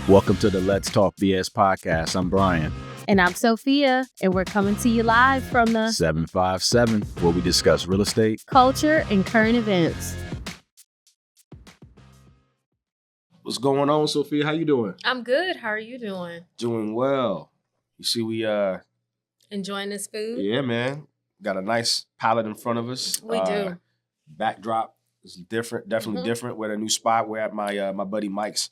Welcome to the Let's Talk BS podcast. I'm Bryan. And I'm Sofia, and we're coming to you live from the 757, where we discuss real estate, culture, and current events. What's going on, Sofia? How you doing? I'm good. How are you doing? Doing well. You see, we enjoying this food? Yeah, man. Got a nice palette in front of us. We do. Backdrop is different, definitely different. We're at a new spot. We're at my buddy Mike's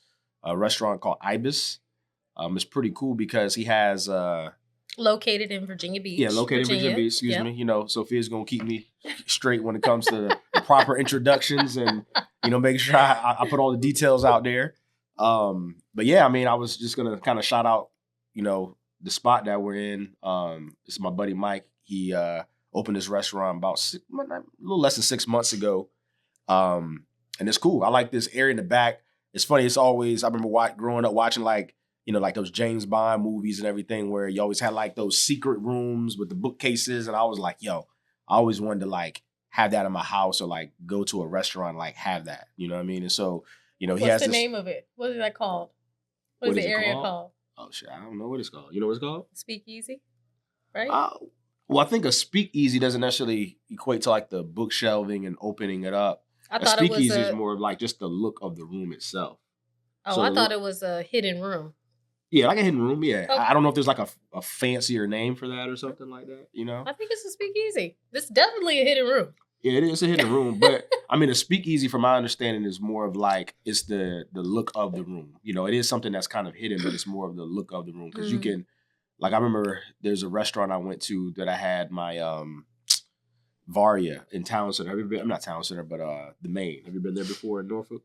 restaurant called Ibis. It's pretty cool because he has located in Virginia Beach. Yeah, located in Virginia Beach. Excuse me. You know, Sophia's gonna keep me straight when it comes to the proper introductions and making sure I put all the details out there. But yeah, I mean, I was just gonna kind of shout out, the spot that we're in. This is my buddy Mike. He opened this restaurant about a little less than 6 months ago, and it's cool. I like this area in the back. It's funny. It's always, I remember growing up watching like those James Bond movies and everything where you always had like those secret rooms with the bookcases. And I was like, I always wanted to like have that in my house or like go to a restaurant, and, like have that, you know what I mean? And so, he has What's the name of it? What is that called? What is the area called? Oh shit, I don't know what it's called. You know what it's called? Speakeasy, right? Well, I think a speakeasy doesn't necessarily equate to like the book shelving and opening it up. I thought speakeasy is more like just the look of the room itself. Oh, so I thought it was a hidden room. Yeah, like a hidden room. Yeah, okay. I don't know if there's like a fancier name for that or something like that. I think it's a speakeasy. This is definitely a hidden room. Yeah, it is a hidden room, but I mean, a speakeasy, from my understanding, is more of like it's the look of the room. It is something that's kind of hidden, but it's more of the look of the room because you can, like, I remember there's a restaurant I went to that I had my Varia in Town Center. Have you been? I'm not Town Center, but the Main. Have you been there before in Norfolk?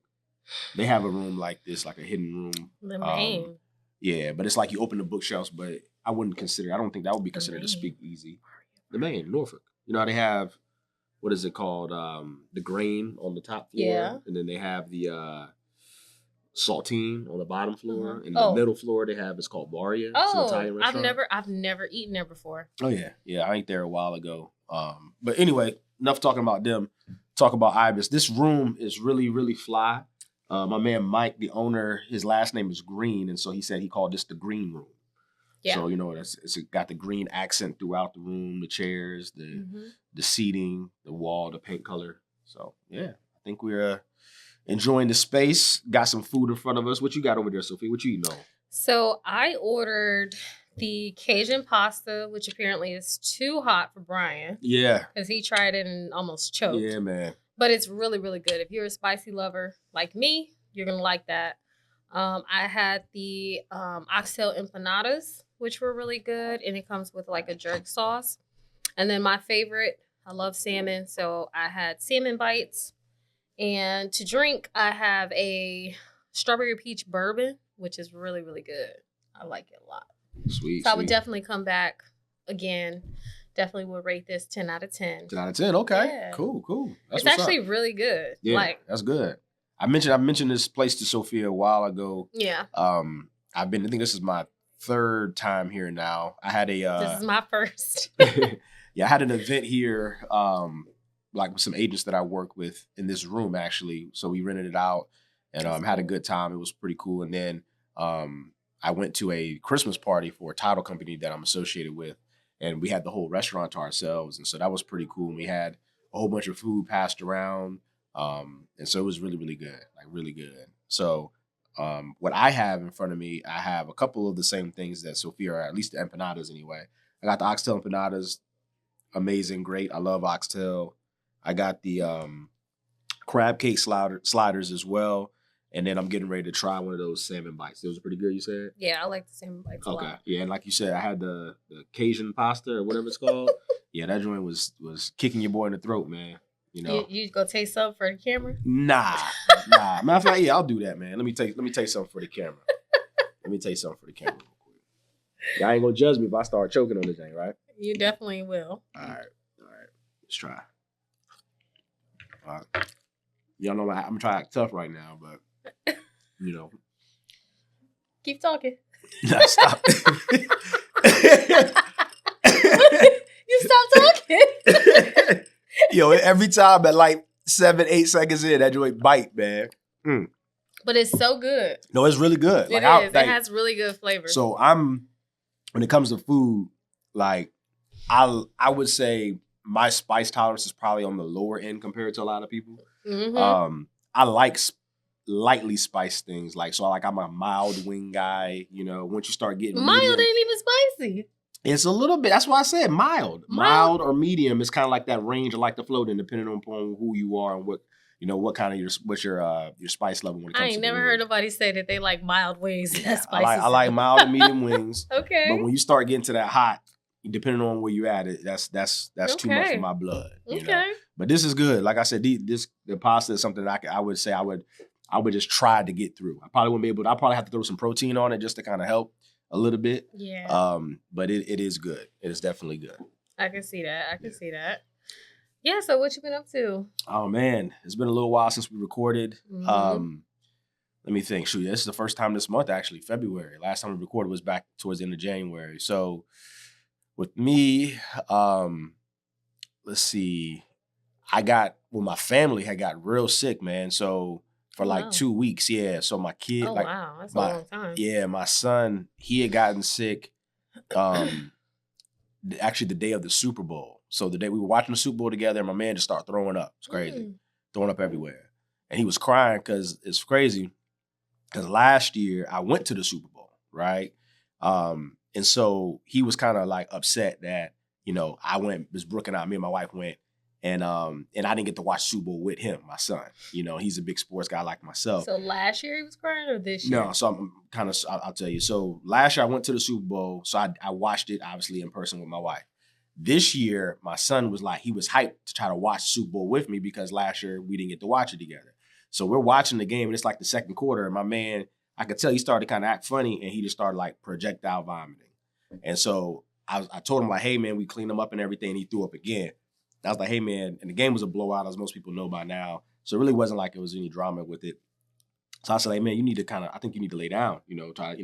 They have a room like this, like a hidden room. The Main. Yeah, but it's like you open the bookshelves, but I don't think that would be considered a speakeasy. The Main, Norfolk. You know how they have, what is it called? The Grain on the top floor. Yeah. And then they have the Saltine on the bottom floor. And the middle floor they have, it's called Varia. It's an Italian restaurant. I've never eaten there before. Oh yeah. Yeah, I ate there a while ago. But anyway, enough talking about them. Talk about Ibis. This room is really, really fly. My man Mike, the owner, his last name is Green, and so he said he called this the Green Room. Yeah. So it's got the green accent throughout the room, the chairs, the seating, the wall, the paint color. So yeah, I think we're enjoying the space. Got some food in front of us. What you got over there, Sophie? What you eating on? So I ordered the Cajun pasta, which apparently is too hot for Bryan. Yeah. Because he tried it and almost choked. Yeah, man. But it's really, really good. If you're a spicy lover like me, you're going to like that. I had the oxtail empanadas, which were really good. And it comes with like a jerk sauce. And then my favorite, I love salmon. So I had salmon bites. And to drink, I have a strawberry peach bourbon, which is really, really good. I like it a lot. Sweet. So I would definitely come back again. Definitely would rate this 10 out of 10. 10 out of 10. Okay. Yeah. Cool. It's actually really good. Yeah, that's good. I mentioned this place to Sophia a while ago. Yeah. I think this is my third time here now. I had this is my first. Yeah, I had an event here, like with some agents that I work with in this room actually. So we rented it out and had a good time. It was pretty cool. And then I went to a Christmas party for a title company that I'm associated with. And we had the whole restaurant to ourselves. And so that was pretty cool. And we had a whole bunch of food passed around. And so it was really, really good, like really good. So what I have in front of me, I have a couple of the same things that Sophia, or at least the empanadas anyway. I got the oxtail empanadas. Amazing, great. I love oxtail. I got the crab cake sliders as well. And then I'm getting ready to try one of those salmon bites. Those are pretty good, you said? Yeah, I like the salmon bites a lot. Okay. Yeah, and like you said, I had the Cajun pasta or whatever it's called. Yeah, that joint was kicking your boy in the throat, man. You go taste something for the camera? Nah. Matter of fact, yeah, I'll do that, man. Let me taste something for the camera. Real quick. Y'all ain't gonna judge me if I start choking on this thing, right? You definitely will. All right. Let's try. All right. Y'all know I'm trying to act tough right now, but Keep talking. Nah, stop. You stop talking. Yo, every time at like 7-8 seconds in, that joint bite, man. But it's so good. No, it's really good. It is. It has really good flavor. So when it comes to food, like I would say my spice tolerance is probably on the lower end compared to a lot of people. Mm-hmm. I like lightly spiced things. I'm a mild wing guy. You know, once you start getting mild medium, ain't even spicy. It's a little bit. That's why I said mild. Mild or medium is kind of like that range I like to float in, depending on who you are and what kind of what's your spice level when it comes to I ain't never heard nobody say that they like mild wings. Yeah, I like mild and medium wings. Okay. But when you start getting to that hot, depending on where you at, that's too much for my blood. You know? But this is good. Like I said, the pasta is something that I would say I would just try to get through. I probably wouldn't be able to. I probably have to throw some protein on it just to kind of help a little bit. Yeah. But it is good. It is definitely good. I can see that. I can see that. Yeah, so what you been up to? Oh man, it's been a little while since we recorded. Mm-hmm. Let me think. Shoot, this is the first time this month, actually, February. Last time we recorded was back towards the end of January. So with me, let's see. My family had got real sick, man. So for 2 weeks, yeah. So my kid, wow, that's a long time. Yeah, my son, he had gotten sick. Actually, the day of the Super Bowl. So the day we were watching the Super Bowl together, and my man just started throwing up. It's crazy, throwing up everywhere, and he was crying because it's crazy. Because last year I went to the Super Bowl, right? And so he was kind of upset that I went. It was Brooke and I, me and my wife went. And I didn't get to watch Super Bowl with him, my son. He's a big sports guy like myself. So last year he was crying or this year? No, so I'll tell you. So last year I went to the Super Bowl. So I watched it, obviously, in person with my wife. This year, my son was he was hyped to try to watch Super Bowl with me because last year we didn't get to watch it together. So we're watching the game and it's the second quarter. And my man, I could tell he started to kind of act funny and he just started projectile vomiting. And so I told him hey man, we cleaned him up and everything. And he threw up again. I was like, hey, man, and the game was a blowout, as most people know by now. So it really wasn't it was any drama with it. So I said, hey, man, you need to I think you need to lay down, try,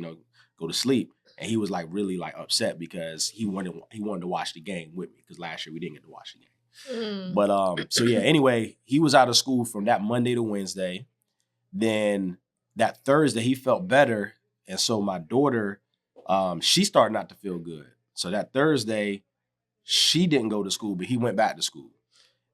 go to sleep. And he was really upset because he wanted to watch the game with me because last year we didn't get to watch the game. But so yeah, anyway, he was out of school from that Monday to Wednesday. Then that Thursday he felt better. And so my daughter, she started not to feel good. So that Thursday, she didn't go to school, but he went back to school.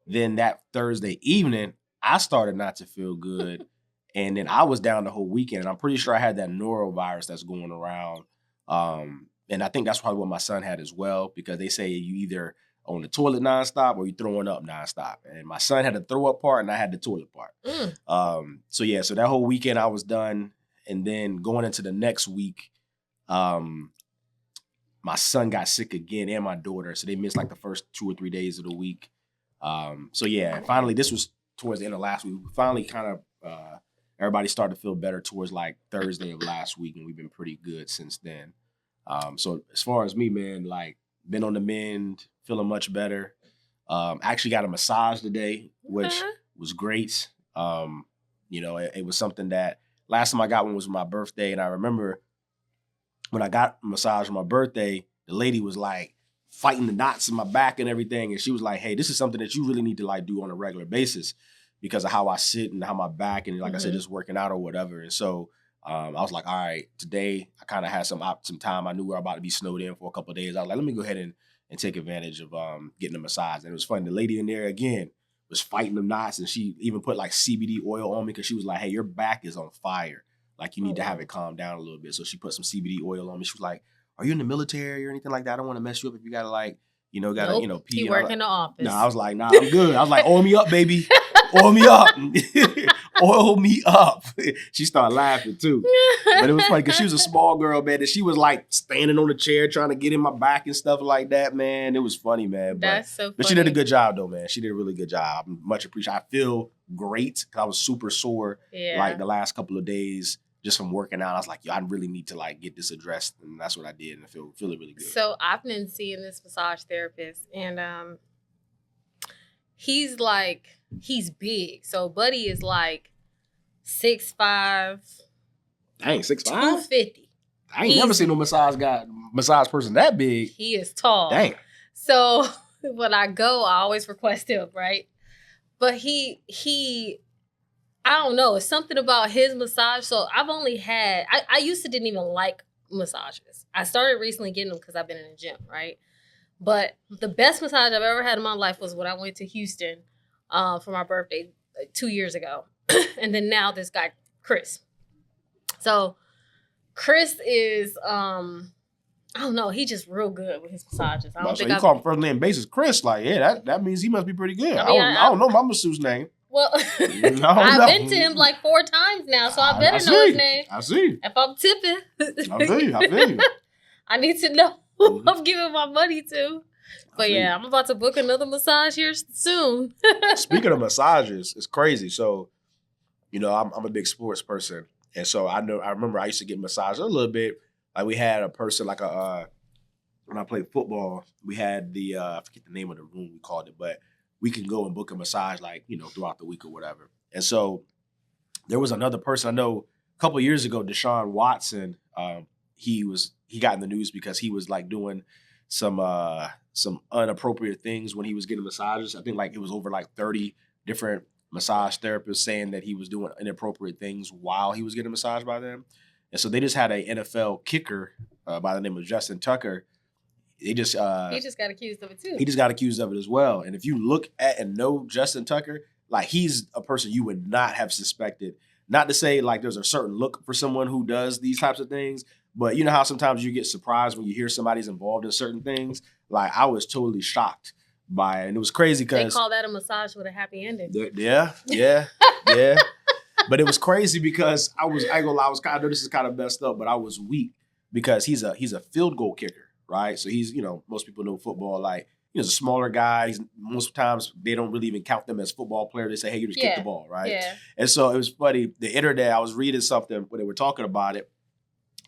Then that Thursday evening, I started not to feel good. And then I was down the whole weekend. And I'm pretty sure I had that norovirus that's going around. And I think that's probably what my son had as well, because they say you either on the toilet nonstop or you throwing up nonstop. And my son had the throw up part and I had the toilet part. So yeah, so that whole weekend I was done. And then going into the next week, my son got sick again and my daughter. So they missed the first 2 or 3 days of the week. So yeah, finally, this was towards the end of last week. We finally kind of, everybody started to feel better towards Thursday of last week. And we've been pretty good since then. So as far as me, man, been on the mend, feeling much better. Actually got a massage today, which was great. It was something that last time I got one was my birthday. And I remember when I got a massage on my birthday, the lady was fighting the knots in my back and everything. And she was like, hey, this is something that you really need to do on a regular basis because of how I sit and how my back and I said, just working out or whatever. And so I was like, all right, today I kind of had some time. I knew we were about to be snowed in for a couple of days. I was like, let me go ahead and take advantage of getting a massage. And it was funny. The lady in there, again, was fighting the knots. And she even put CBD oil on me because she was like, hey, your back is on fire. You need to have it calm down a little bit. So she put some CBD oil on me. She was like, are you in the military or anything like that? I don't want to mess you up if you gotta pee. You work in the office. No, I was like, nah, I'm good. I was like, oil me up, baby. Oil me up. Oil me up. She started laughing too. But it was funny because she was a small girl, man. And she was standing on the chair trying to get in my back and stuff like that, man. It was funny, man. That's so funny. But she did a good job though, man. She did a really good job. Much appreciated. I feel great because I was super sore the last couple of days. Just from working out, I was like, yo, I really need to get this addressed. And that's what I did. And I feel really good. So I've been seeing this massage therapist and he's big. So Buddy is 6'5". Dang, 6'5"? 250. I ain't never seen no massage person that big. He is tall. Dang. So when I go, I always request him, right? But he I don't know. It's something about his massage. So I've only had, I used to didn't even like massages. I started recently getting them because I've been in the gym, right? But the best massage I've ever had in my life was when I went to Houston for my birthday 2 years ago. And then now this guy, Chris. So Chris is, I don't know, he just real good with his massages. I don't So think you call him first name basis Chris, like, yeah, that means he must be pretty good. I mean, I don't know my masseuse name. Well, I've been to him like 4 times now, so I better know his name. I see. If I'm tipping. I feel you. I need to know who I'm giving my money to. But yeah, I'm about to book another massage here soon. Speaking of massages, it's crazy. So, you know, I'm a big sports person. And so I remember I used to get massaged a little bit. Like we had a person like when I played football, we had I forget the name of the room we called it, but we can go and book a massage like, you know, throughout the week or whatever. And so there was another person I know a couple of years ago, Deshaun Watson, he got in the news because he was like doing some inappropriate things when he was getting massages. I think like it was over like 30 different massage therapists saying that he was doing inappropriate things while he was getting massaged by them. And so they just had a NFL kicker by the name of Justin Tucker. He just got accused of it too. He just got accused of it as well. And if you look at and know Justin Tucker, like he's a person you would not have suspected. Not to say like there's a certain look for someone who does these types of things, but you know how sometimes you get surprised when you hear somebody's involved in certain things? Like I was totally shocked by it. And it was crazy because they call that a massage with a happy ending. Yeah. But it was crazy because I know this is kind of messed up, but I was weak because he's a field goal kicker. Right. So he's, you know, most people know football, like, you know, he's a smaller guy. Most times they don't really even count them as football players. They say, hey, you just kick the ball. Right. Yeah. And so it was funny. The internet, I was reading something when they were talking about it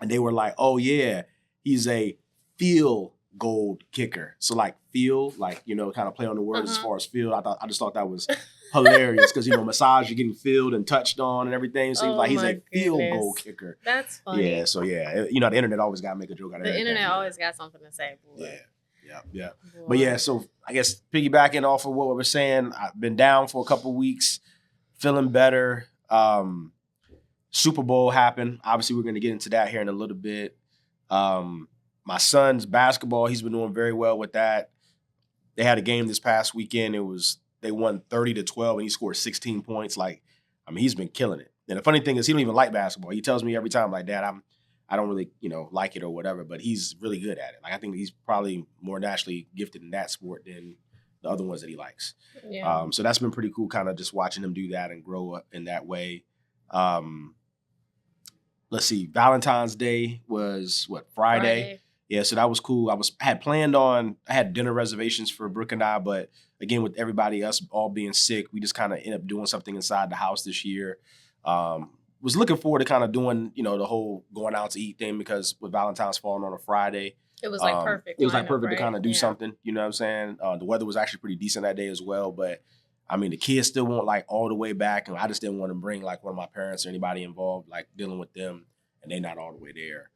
and they were like, oh, yeah, he's a field goal kicker. So like field, like, you know, kind of play on the words as far as field. I just thought that was hilarious because, you know, massage, you're getting filled and touched on and everything. So like he's a field goal kicker. That's funny. Yeah, so yeah, you know, the internet always got to make a joke out of everything. The internet always got something to say. Boy. Yeah. Boy. But yeah, so I guess piggybacking off of what we were saying, I've been down for a couple weeks, feeling better. Super Bowl happened. Obviously, we're going to get into that here in a little bit. My son's basketball, he's been doing very well with that. They had a game this past weekend. They won 30-12 and he scored 16 points. Like, I mean, he's been killing it. And the funny thing is he don't even like basketball. He tells me every time, like, Dad, I don't really, you know, like it or whatever, but he's really good at it. Like, I think he's probably more naturally gifted in that sport than the other ones that he likes. Yeah. So that's been pretty cool, kind of just watching him do that and grow up in that way. Let's see, Valentine's Day was Friday? Yeah, so that was cool. I had dinner reservations for Brooke and I, but again, with everybody else all being sick, we just kind of ended up doing something inside the house this year. Was looking forward to kind of doing, you know, the whole going out to eat thing because with Valentine's falling on a Friday. It was like perfect. It was like perfect to kind of do something, you know what I'm saying? The weather was actually pretty decent that day as well, but I mean, the kids still weren't like all the way back, and I just didn't want to bring like one of my parents or anybody involved, like dealing with them, and they're not all the way there.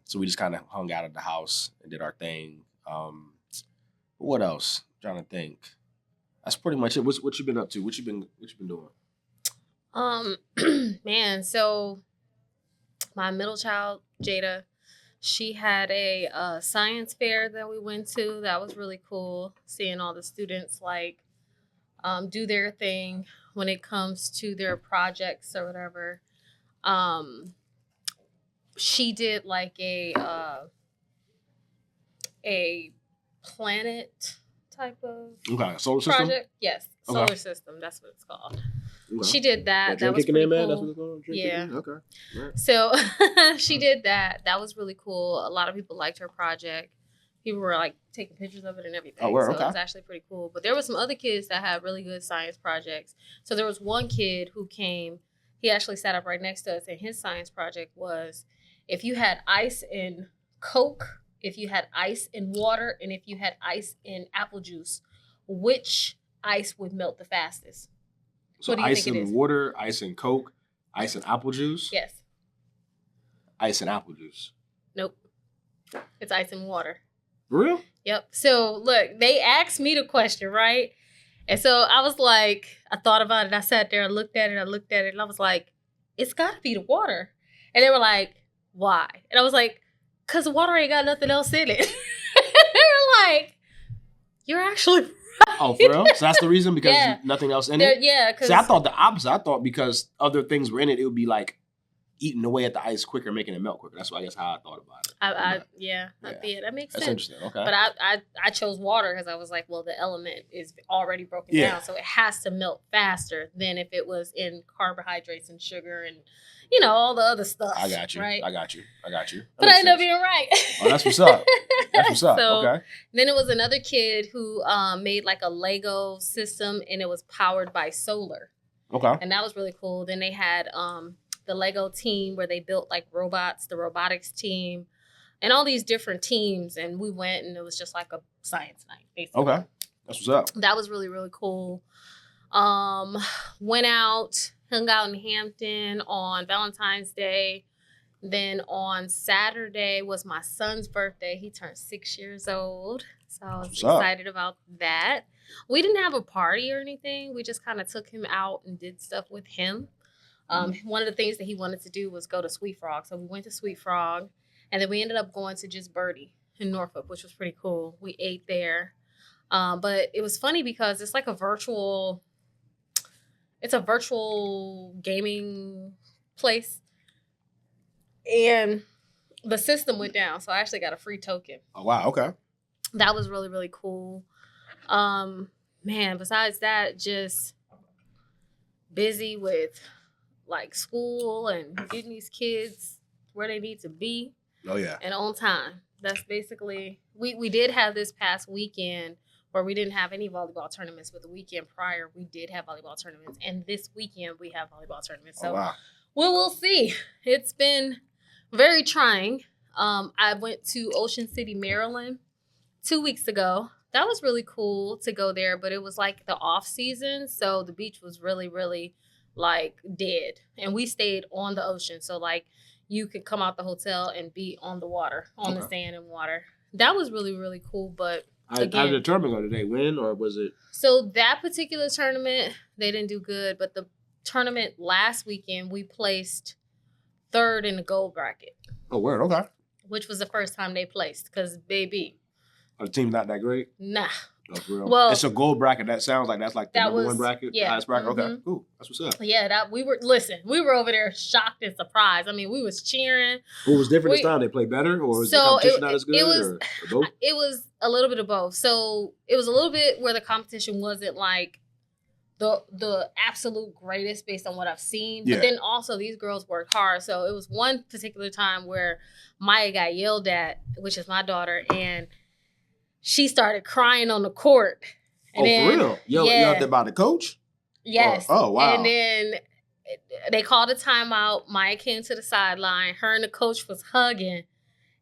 So we just kind of hung out at the house and did our thing. What else? I'm trying to think. That's pretty much it. What you been up to? What you been doing? Man, so my middle child, Jada, she had a science fair that we went to. That was really cool, seeing all the students like do their thing when it comes to their projects or whatever. She did like a planet type of solar system project. Yes, solar system. That's what it's called. Okay. She did that. That was pretty cool. That's what it's called? Yeah. Okay. Right. So she did that. That was really cool. A lot of people liked her project. People were like taking pictures of it and everything. So it was actually pretty cool. But there were some other kids that had really good science projects. So there was one kid who came. He actually sat up right next to us, and his science project was if you had ice in Coke, if you had ice in water, and if you had ice in apple juice, which ice would melt the fastest? So ice in water, ice in Coke, ice in apple juice? Yes. Ice in apple juice? Nope. It's ice in water. For real? Yep. So look, they asked me the question, right? And so I was like, I thought about it. I sat there and looked at it. And I was like, it's got to be the water. And they were like, why? And I was like, because the water ain't got nothing else in it. And they were like, you're actually right. Oh, for real? So that's the reason? Because nothing else in it? Yeah. See, I thought the opposite. I thought because other things were in it, it would be like eating away at the ice quicker, making it melt quicker. That's I guess how I thought about it. That makes sense. That's interesting. Okay. But I chose water because I was like, well, the element is already broken down, so it has to melt faster than if it was in carbohydrates and sugar and all the other stuff. I got you. Right? I got you. But I ended up being right. Oh, that's what's up. So, okay. Then it was another kid who made like a Lego system, and it was powered by solar. Okay. And that was really cool. Then they had the Lego team where they built like robots, the robotics team, and all these different teams. And we went, and it was just like a science night, basically. Okay. That's what's up. That was really, really cool. Went out, hung out in Hampton on Valentine's Day. Then on Saturday was my son's birthday. He turned 6 years old. So I was excited about that. We didn't have a party or anything. We just kind of took him out and did stuff with him. One of the things that he wanted to do was go to Sweet Frog. So we went to Sweet Frog, and then we ended up going to Just Birdie in Norfolk, which was pretty cool. We ate there. But it was funny because it's like a virtual gaming place. And the system went down. So I actually got a free token. Oh, wow. Okay. That was really, really cool. Man, besides that, just busy with like school and getting these kids where they need to be. Oh, yeah. And on time. That's basically, we did have this past weekend where we didn't have any volleyball tournaments, but the weekend prior, we did have volleyball tournaments. And this weekend, we have volleyball tournaments. So we'll see. It's been very trying. I went to Ocean City, Maryland 2 weeks ago. That was really cool to go there, but it was like the off season. So the beach was really, really like dead. And we stayed on the ocean. So like you could come out the hotel and be on the water, on the sand and water. That was really, really cool. But how did the tournament go? Did they win or was it? So that particular tournament, they didn't do good. But the tournament last weekend, we placed third in the gold bracket. Oh, word. Okay. Which was the first time they placed because baby. Are the team not that great? Nah. Oh, for real? Well, it's a gold bracket. That sounds like that's like the number one bracket, the highest bracket. Mm-hmm. Okay, cool. That's what's up. Yeah, we were over there shocked and surprised. I mean, we was cheering. What was different this time? They played better, or was the competition not as good, or both? It was a little bit of both. So it was a little bit where the competition wasn't like the absolute greatest based on what I've seen. But then also these girls worked hard. So it was one particular time where Maya got yelled at, which is my daughter, and she started crying on the court. And for real? Yelled about the coach? Yes. Oh, wow. And then they called a timeout. Maya came to the sideline. Her and the coach was hugging.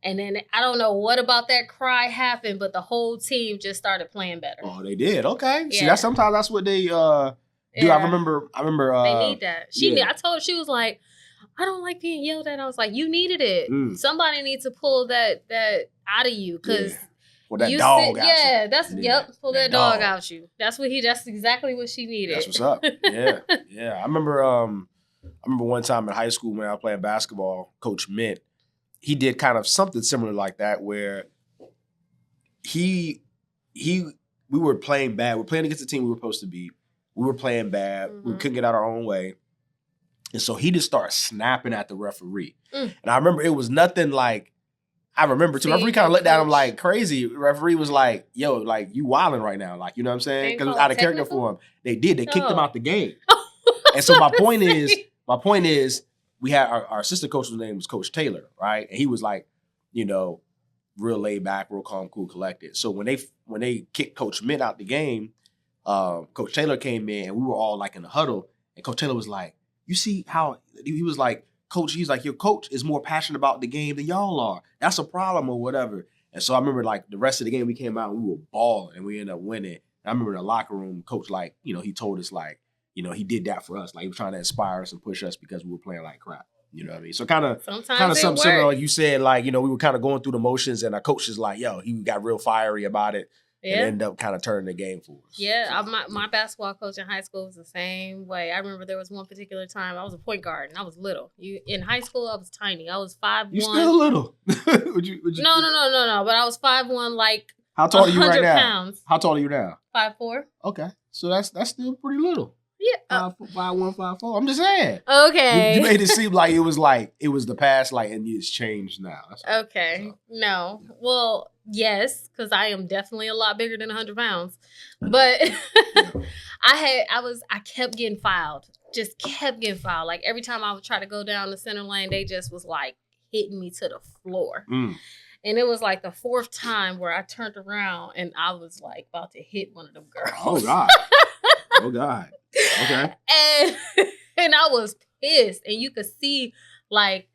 And then I don't know what about that cry happened, but the whole team just started playing better. Oh, they did. Okay. Yeah. See, sometimes that's what they do. I remember. They need that. I told her, she was like, I don't like being yelled at. I was like, you needed it. Somebody needs to pull that out of you because. Pull that dog out you. Pull that dog out you. That's exactly what she needed. That's what's up. Yeah. I remember one time in high school when I was playing basketball, Coach Mint, he did kind of something similar like that where we were playing bad. We were playing against the team we were supposed to beat. We were playing bad. We couldn't get out our own way. And so he just started snapping at the referee. And I remember it was nothing like, I remember too. Referee kind of looked at him like crazy. Referee was like, yo, like you wilding right now. Like, you know what I'm saying? Because it was out of character for him. They did. They kicked him out the game. And so my point is, we had our assistant coach's name was Coach Taylor, right? And he was like, real laid back, real calm, cool, collected. So when they kicked Coach Mint out the game, Coach Taylor came in and we were all like in the huddle. And Coach Taylor was like, you see how he was like, Coach, he's like, your coach is more passionate about the game than y'all are. That's a problem or whatever. And so I remember like the rest of the game we came out and we were balling and we ended up winning. And I remember in the locker room, Coach like, he told us like, he did that for us. Like he was trying to inspire us and push us because we were playing like crap. You know what I mean? So kind of something similar like you said, like, we were kind of going through the motions and our coach is like, yo, he got real fiery about it. and ended up kind of turning the game for us. Yeah, my basketball coach in high school was the same way. I remember there was one particular time I was a point guard and I was little. In high school I was tiny. I was 5'1". You still little? would you No. But I was 5'1", like how tall are you right now? Pounds. How tall are you now? 5'4". Okay, so that's still pretty little. Yeah, 5'1", 5'4". I'm just saying. Okay. You made it seem like it was the past, like, and it's changed now. Okay. No. Well, yes, because I am definitely a lot bigger than 100 pounds. But I kept getting fouled. Just kept getting fouled. Like every time I would try to go down the center lane, they just was like hitting me to the floor. And it was like the 4th time where I turned around and I was like about to hit one of them girls. Oh God. Oh God. Okay. And I was pissed. And you could see like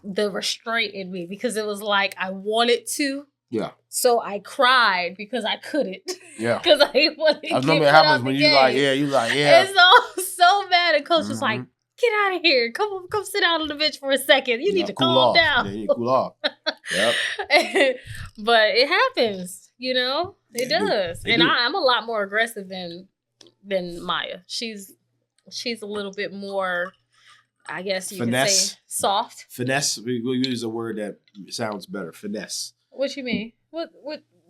the restraint in me because it was like I wanted to. Yeah. So I cried because I couldn't. Yeah. Because I didn't want to. I remember it happens when you like, yeah. And so I was so mad. And coach was like, get out of here. Come sit down on the bench for a second. You need to calm down. Yeah, you need to cool off. Yep. But it happens, you know? It does. And I'm a lot more aggressive than Maya. She's a little bit more, I guess you could say, soft. Finesse. We'll use a word that sounds better. Finesse. What you mean? What?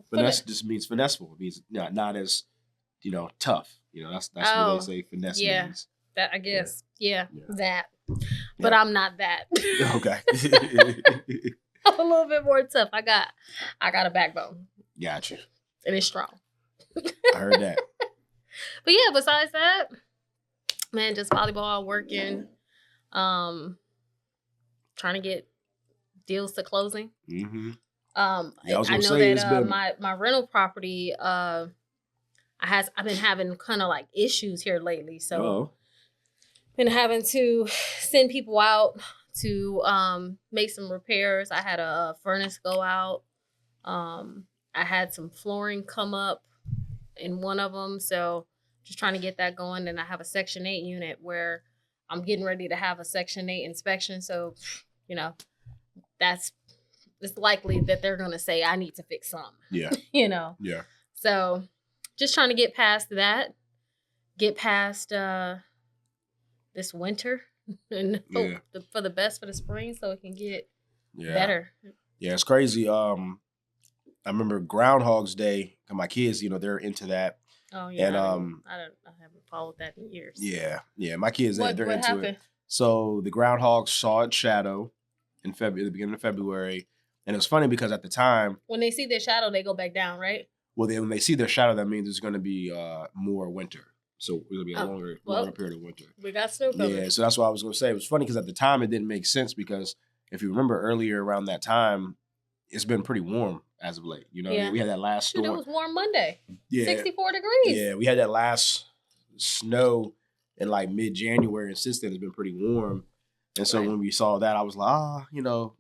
Finesse just means finesseful. It means not as, tough. That's what they say finesse means. That I guess. Yeah. That. But I'm not that. Okay. I'm a little bit more tough. I got a backbone. Gotcha. And it's strong. I heard that. But yeah, besides that, man, just volleyball, working, trying to get deals to closing. Mm-hmm. I know that my rental property, I've been having kind of like issues here lately. So been having to send people out to make some repairs. I had a furnace go out. I had some flooring come up in one of them. So just trying to get that going. And I have a Section 8 unit where I'm getting ready to have a Section 8 inspection. So, it's likely that they're going to say, I need to fix something. Yeah. Yeah. So just trying to get past that, get past this winter and hope for the best for the spring so it can get better. Yeah, it's crazy. I remember Groundhog's Day. My kids, they're into that. Oh yeah, and I haven't followed that in years. Yeah. My kids, they're into happened? it. So the groundhog saw its shadow at the beginning of February, and it was funny because at the time, when they see their shadow, they go back down, right? Well, when they see their shadow, that means it's going to be more winter. So it's going to be a longer period of winter. We got snow coming. Yeah, so that's what I was going to say. It was funny because at the time it didn't make sense because if you remember earlier around that time, it's been pretty warm as of late. We had that last storm. Dude, it was warm Monday. Yeah. 64 degrees. Yeah, we had that last snow in like mid-January, and since then it's been pretty warm. And so when we saw that, I was like,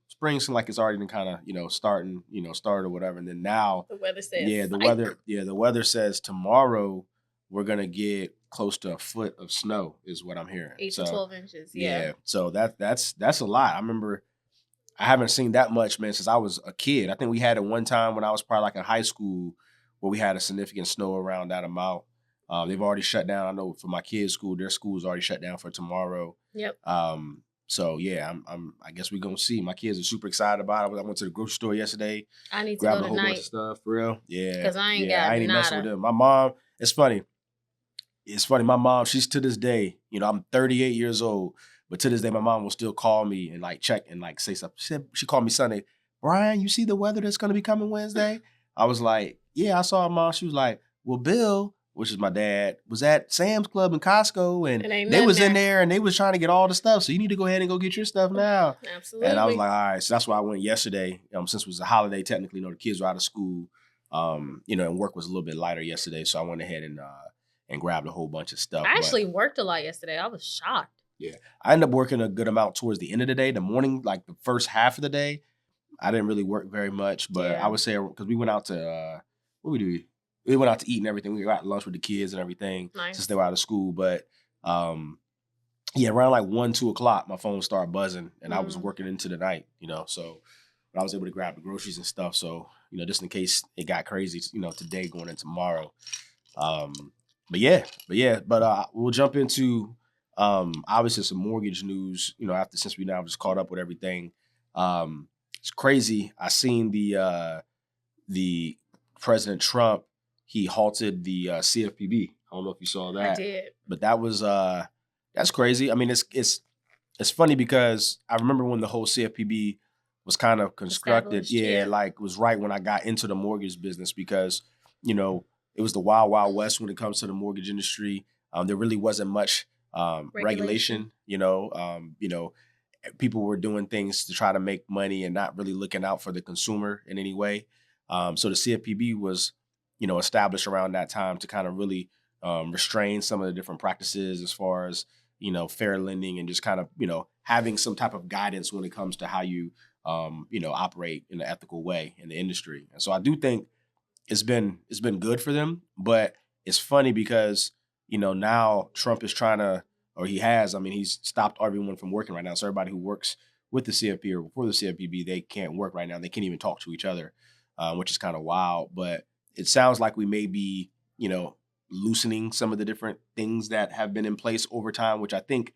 spring seems like it's already been kind of, start or whatever. And then now the weather says the weather says tomorrow we're gonna get close to a foot of snow is what I'm hearing. 8 to 12 inches. Yeah. So that's a lot. I remember I haven't seen that much, man, since I was a kid. I think we had it one time when I was probably like in high school where we had a significant snow around that amount. They've already shut down. I know for my kids' school, their school's already shut down for tomorrow. Yep. So yeah, I guess we're gonna see. My kids are super excited about it. I went to the grocery store yesterday. I need to grab go a whole tonight. bunch of stuff for real. Yeah, because I ain't messing with them. My mom. It's funny. My mom. She's to this day. I'm 38 years old, but to this day, my mom will still call me and like check and like say something. She called me Sunday. Bryan, you see the weather that's gonna be coming Wednesday? I was like, yeah, I saw her, Mom. She was like, well, Bill, which is my dad, was at Sam's Club and Costco, and they was in there and they was trying to get all the stuff. So you need to go ahead and go get your stuff now. Absolutely. And I was like, all right. So that's why I went yesterday. Since it was a holiday, technically, the kids were out of school. And work was a little bit lighter yesterday. So I went ahead and grabbed a whole bunch of stuff. I actually worked a lot yesterday. I was shocked. Yeah. I ended up working a good amount towards the end of the day. The morning, like the first half of the day, I didn't really work very much. But I would say, because we went out to, we went out to eat and everything. We got lunch with the kids and everything since they were out of school. But around like 1, 2 o'clock, my phone started buzzing and I was working into the night, So but I was able to grab the groceries and stuff. So, just in case it got crazy, today going into tomorrow. But we'll jump into obviously some mortgage news, since we now just caught up with everything. It's crazy. I seen the President Trump, he halted the CFPB. I don't know if you saw that. I did. But that was that's crazy. I mean, it's funny because I remember when the whole CFPB was kind of constructed. Yeah, like it was right when I got into the mortgage business because, it was the wild, wild west when it comes to the mortgage industry. There really wasn't much regulation. People were doing things to try to make money and not really looking out for the consumer in any way. So the CFPB was, established around that time to kind of really restrain some of the different practices as far as, fair lending and just kind of, having some type of guidance when it comes to how you, operate in an ethical way in the industry. And so I do think it's been good for them, but it's funny because, now Trump is trying to, or he has, he's stopped everyone from working right now. So everybody who works with the CFP or before the CFPB, they can't work right now. They can't even talk to each other, which is kind of wild. But it sounds like we may be, loosening some of the different things that have been in place over time, which I think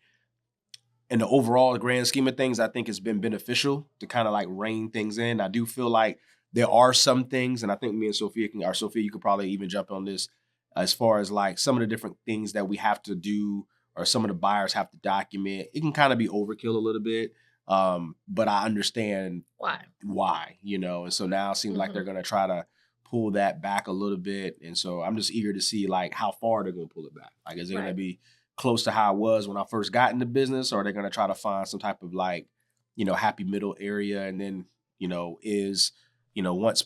in the overall grand scheme of things, I think it's been beneficial to kind of like rein things in. I do feel like there are some things, and I think me and Sofia Sofia, you could probably even jump on this as far as like some of the different things that we have to do or some of the buyers have to document. It can kind of be overkill a little bit. But I understand why, and so now it seems like they're going to try to pull that back a little bit. And so I'm just eager to see like how far they're going to pull it back. Like, is it going to be close to how it was when I first got into business, or are they going to try to find some type of like, happy middle area? And then, once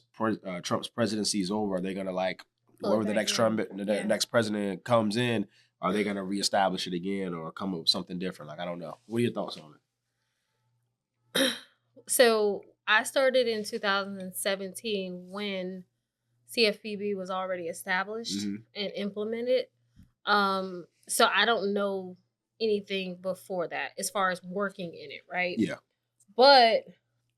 Trump's presidency is over, are they going to like, whoever the next president comes in, are they going to reestablish it again or come up with something different? Like, I don't know. What are your thoughts on it? So I started in 2017 when CFPB was already established and implemented. So I don't know anything before that as far as working in it, right? Yeah. But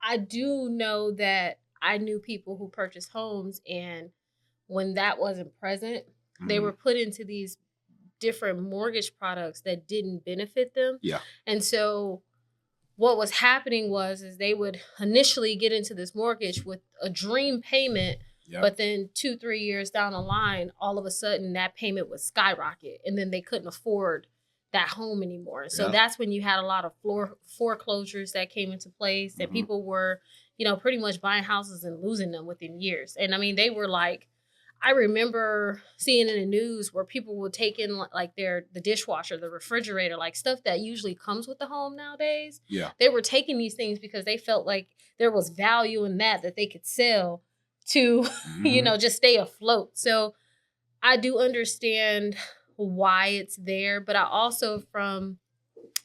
I do know that I knew people who purchased homes, and when that wasn't present, they were put into these different mortgage products that didn't benefit them. Yeah. And so what was happening was they would initially get into this mortgage with a dream payment, but then 2-3 years down the line, all of a sudden that payment would skyrocket, and then they couldn't afford that home anymore. So that's when you had a lot of foreclosures that came into place, and people were, pretty much buying houses and losing them within years. And they were like, I remember seeing in the news where people would take in like the dishwasher, the refrigerator, like stuff that usually comes with the home nowadays. Yeah. They were taking these things because they felt like there was value in that they could sell to, just stay afloat. So I do understand why it's there, but I also, from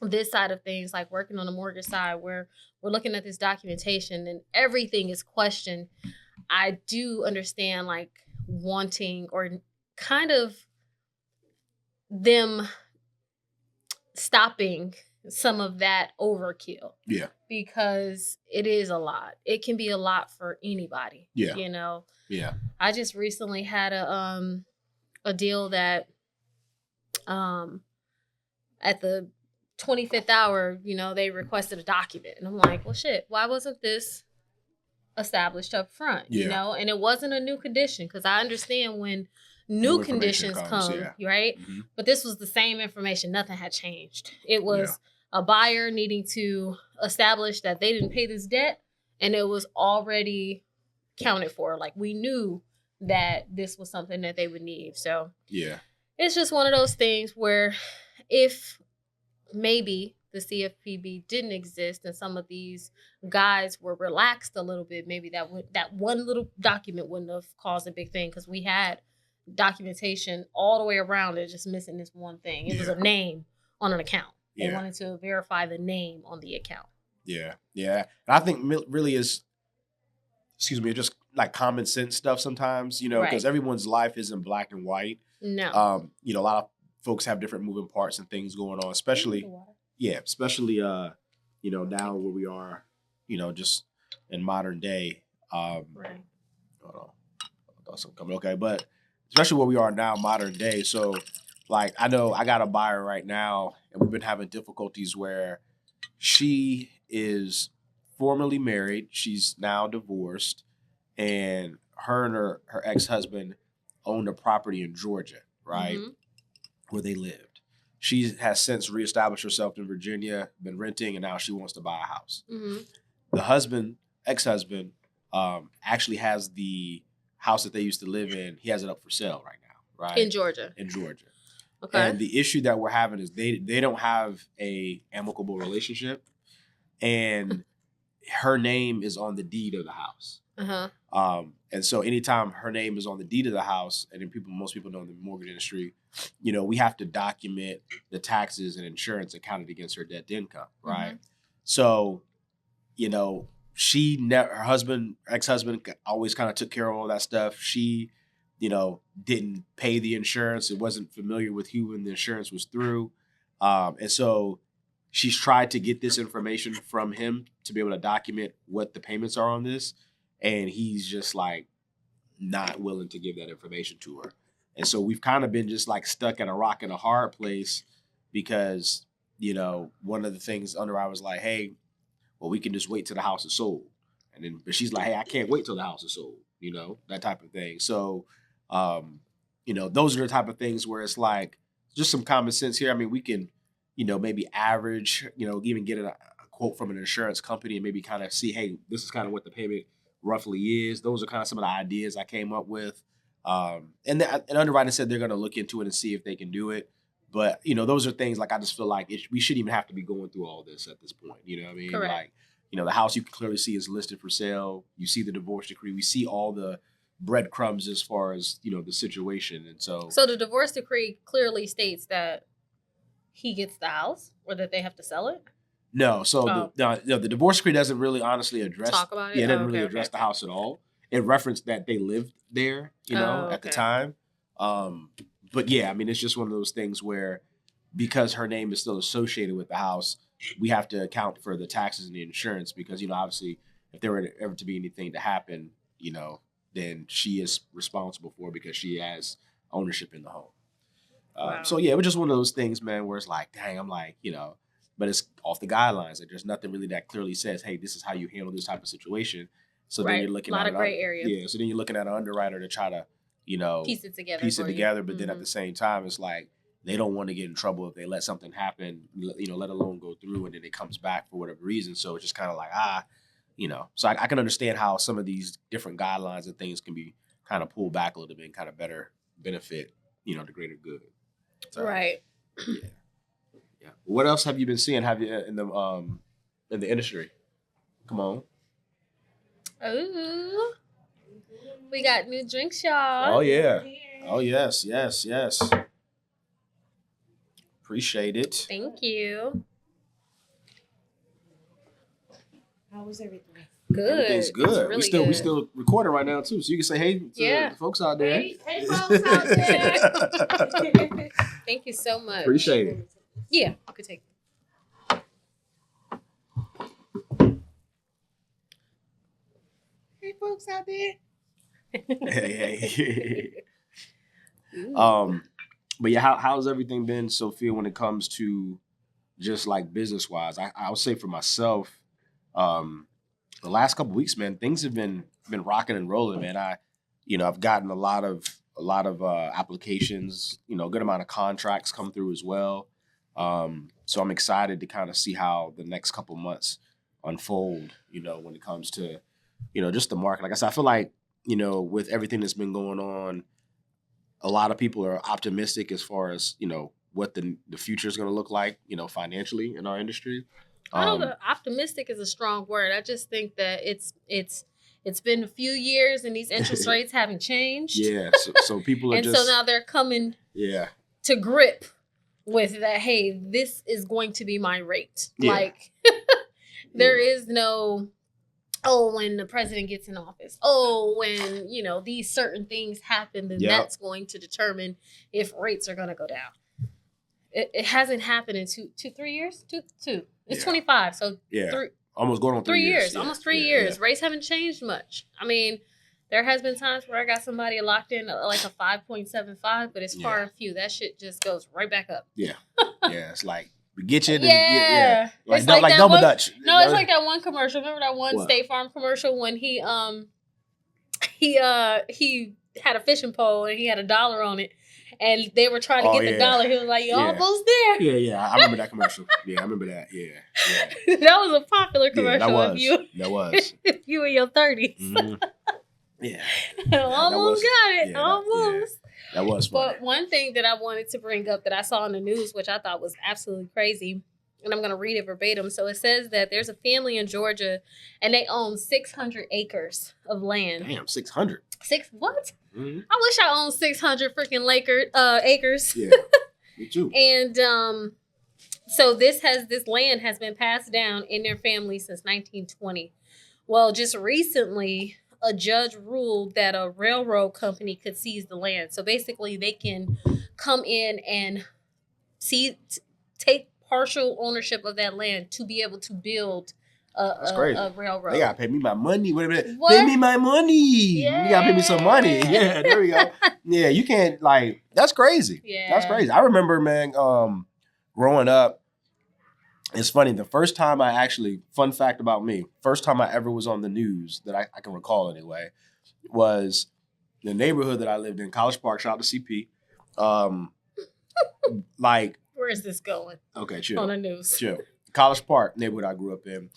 this side of things, like working on the mortgage side where we're looking at this documentation and everything is questioned, I do understand like wanting or kind of them stopping some of that overkill. Yeah. Because it is a lot. It can be a lot for anybody. Yeah. Yeah. I just recently had a deal that at the 25th hour, they requested a document. And I'm like, well, shit, why wasn't this established up front? And it wasn't a new condition, because I understand when new conditions come, right? But this was the same information. Nothing had changed. It was a buyer needing to establish that they didn't pay this debt, and it was already counted for. Like, we knew that this was something that they would need. So it's just one of those things where if maybe the CFPB didn't exist and some of these guys were relaxed a little bit, maybe that one little document wouldn't have caused a big thing, because we had documentation all the way around it, just missing this one thing. It was a name on an account. They wanted to verify the name on the account. Yeah. And I think really is, just like common sense stuff sometimes, because everyone's life isn't black and white. No. A lot of folks have different moving parts and things going on, especially now where we are, just in modern day. Right. Hold on. I thought something coming. Okay, but especially where we are now, modern day. So, like, I know I got a buyer right now, and we've been having difficulties where she is formerly married. She's now divorced, and her ex-husband owned a property in Georgia, right, where they lived. She has since reestablished herself in Virginia, been renting, and now she wants to buy a house. The ex-husband, actually has the house that they used to live in. He has it up for sale right now, right? In Georgia. Okay. And the issue that we're having is they don't have a amicable relationship, and her name is on the deed of the house. And so anytime her name is on the deed of the house, and then most people know in the mortgage industry, we have to document the taxes and insurance accounted against her debt to income, right? So, her ex-husband always kind of took care of all that stuff. She, didn't pay the insurance. It wasn't familiar with who the insurance was through. And so she's tried to get this information from him to be able to document what the payments are on this. And he's just like not willing to give that information to her. And so we've kind of been just like stuck in a rock and a hard place because, one of the things I was like, hey, well, we can just wait till the house is sold. But she's like, hey, I can't wait till the house is sold, that type of thing. So, those are the type of things where it's like just some common sense here. I mean, we can, maybe average, even get a quote from an insurance company and maybe kind of see, hey, this is kind of what the payment roughly is. Those are kind of some of the ideas I came up with. And underwriting said they're going to look into it and see if they can do it. But, those are things like I just feel like we shouldn't even have to be going through all this at this point. You know what I mean? Correct. Like, the house you can clearly see is listed for sale. You see the divorce decree. We see all the breadcrumbs as far as, the situation. And so the divorce decree clearly states that he gets the house or that they have to sell it? No. So the divorce decree doesn't really honestly address. Talk about it? Yeah, it didn't really address the house at all. It referenced that they lived there, at the time. But yeah, I mean, it's just one of those things where because her name is still associated with the house, we have to account for the taxes and the insurance because, obviously if there were ever to be anything to happen, then she is responsible for it because she has ownership in the home. Wow. So yeah, it was just one of those things, man, where it's like, dang, I'm like, but it's off the guidelines. Like there's nothing really that clearly says, hey, this is how you handle this type of situation. So then you're looking at a lot of gray area. Yeah. So then you're looking at an underwriter to try to, piece it together. But then at the same time, it's like they don't want to get in trouble if they let something happen, let alone go through and then it comes back for whatever reason. So it's just kind of like, so I can understand how some of these different guidelines and things can be kind of pulled back a little bit and kind of better benefit, the greater good. So, right. Yeah. What else have you been seeing? Have you in the industry? Come on. Ooh. We got new drinks, y'all. Oh yeah. Oh yes. Appreciate it. Thank you. How was everything? Good. Everything's good. Really We still recording right now too, so you can say hey to the folks out there. Hey folks out there. Thank you so much. Appreciate it. Yeah, I could take it. Hey folks out there. Hey. But yeah, how's everything been, Sophia, when it comes to just like business wise? I would say for myself, the last couple of weeks, man, things have been rocking and rolling, man. I've gotten a lot of applications, a good amount of contracts come through as well. So I'm excited to kind of see how the next couple months unfold, when it comes to, just the market. Like I said, I feel like, with everything that's been going on, a lot of people are optimistic as far as, what the future is going to look like, financially in our industry. I don't know, optimistic is a strong word. I just think that it's been a few years and these interest rates haven't changed. Yeah, so people are and so now they're coming to grip with that, hey, this is going to be my rate. Yeah. Like there is no, when the president gets in office, when, these certain things happen, then that's going to determine if rates are going to go down. It hasn't happened in 3 years? Two. It's 25. So Almost going on 3 years. Yeah. Almost 3 years. Rates haven't changed much. I mean, there has been times where I got somebody locked in like a 5.75, but it's far and few. That shit just goes right back up. Yeah. Yeah, it's like, we get you. Yeah. Like, it's like double Dutch. No, it's like that one commercial. Remember that one State Farm commercial when he had a fishing pole and he had $1 on it. And they were trying to get the dollar. He was like, "You almost there." Yeah. I remember that commercial. Yeah, I remember that. Yeah. That was a popular commercial. That was. If you in your 30s. Mm-hmm. Yeah. Almost got it. Almost. That was funny. But one thing that I wanted to bring up that I saw in the news, which I thought was absolutely crazy, and I'm going to read it verbatim. So it says that there's a family in Georgia, and they own 600 acres of land. Damn, 600. What? Mm-hmm. I wish I owned 600 freaking acres. Yeah, me too. And so this land has been passed down in their family since 1920. Well, just recently, a judge ruled that a railroad company could seize the land. So basically, they can come in and take partial ownership of that land to be able to build a railroad. They gotta pay me my money. Wait a minute. Pay me my money. Yeah. You gotta pay me some money. Yeah, there we go. Yeah, you can't that's crazy. Yeah. That's crazy. I remember, man, growing up, it's funny. The first time fun fact about me, first time I ever was on the news that I can recall anyway, was the neighborhood that I lived in, College Park. Shout out to CP. Where is this going? Okay, chill. On the news. Chill. College Park neighborhood I grew up in.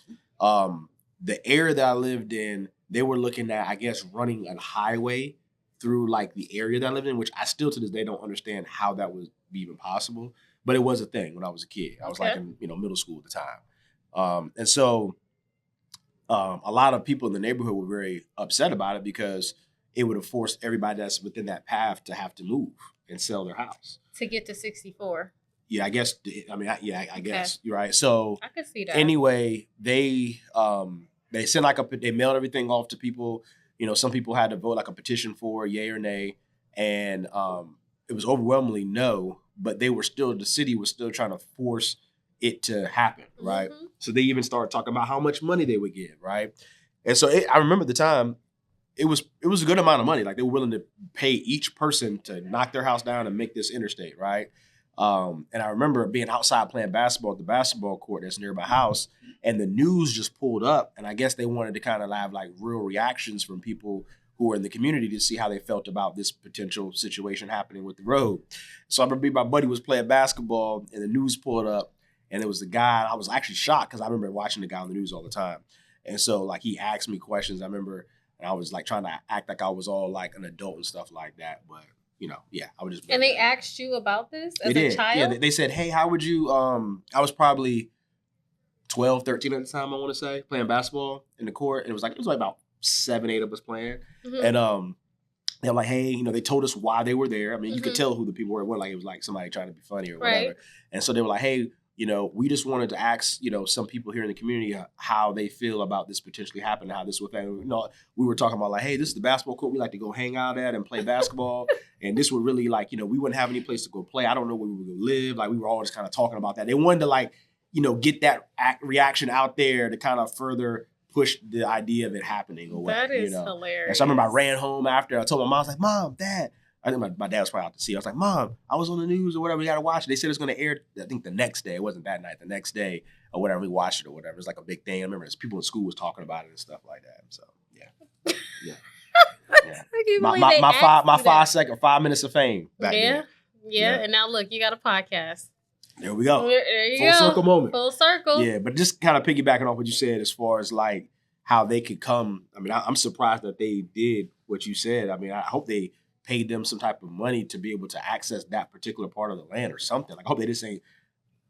The area that I lived in, they were looking at, I guess, running a highway through like the area that I lived in, which I still to this day don't understand how that was even possible. But it was a thing when I was a kid. I was like in middle school at the time. And so a lot of people in the neighborhood were very upset about it because it would have forced everybody that's within that path to have to move and sell their house. To get to 64. Yeah, I guess. I guess you're right. So I could see that. Anyway, they sent they mailed everything off to people. Some people had to vote like a petition for yay or nay, and it was overwhelmingly no. But the city was still trying to force it to happen, right? Mm-hmm. So they even started talking about how much money they would give, right? And so I remember the time. It was a good amount of money. Like they were willing to pay each person to knock their house down and make this interstate, right? And I remember being outside playing basketball at the basketball court that's near my house, and the news just pulled up, and I guess they wanted to kind of have like real reactions from people who were in the community to see how they felt about this potential situation happening with the road. So I remember my buddy was playing basketball, and the news pulled up, and it was the guy. I was actually shocked because I remember watching the guy on the news all the time, and so like he asked me questions. I remember, and I was like trying to act like I was all like an adult and stuff like that, but. I would just. And they asked you about this as a child? Yeah, they said, hey, how would you, I was probably 12, 13 at the time, I want to say, playing basketball in the court. And it was like about 7, 8 of us playing. Mm-hmm. And they're like, hey, they told us why they were there. I mean, you could tell who the people were. It wasn't like it was like somebody trying to be funny or whatever. And so they were like, hey, we just wanted to ask, some people here in the community how they feel about this potentially happening, how this would affect. We were talking about like, hey, this is the basketball court we like to go hang out at and play basketball. And this would really like, we wouldn't have any place to go play. I don't know where we would go live. Like we were all just kind of talking about that. They wanted to like, get that reaction out there to kind of further push the idea of it happening or whatever. That is hilarious. And so I remember I ran home after. I told my mom, I was like, Mom, Dad. I think my dad was probably out to sea. I was like, Mom, I was on the news or whatever. We got to watch it. They said it was going to air, I think the next day. It wasn't that night. The next day or whatever. We watched it or whatever. It was like a big thing. I remember people in school was talking about it and stuff like that. So, yeah. Yeah. My 5 minutes of fame back then. Yeah. And now look, you got a podcast. There we go. There you Full go. circle moment. Full circle. Yeah, but just kind of piggybacking off what you said as far as like how they could come. I mean, I'm surprised that they did what you said. I mean, I hope they paid them some type of money to be able to access that particular part of the land or something. Like, I hope they just ain't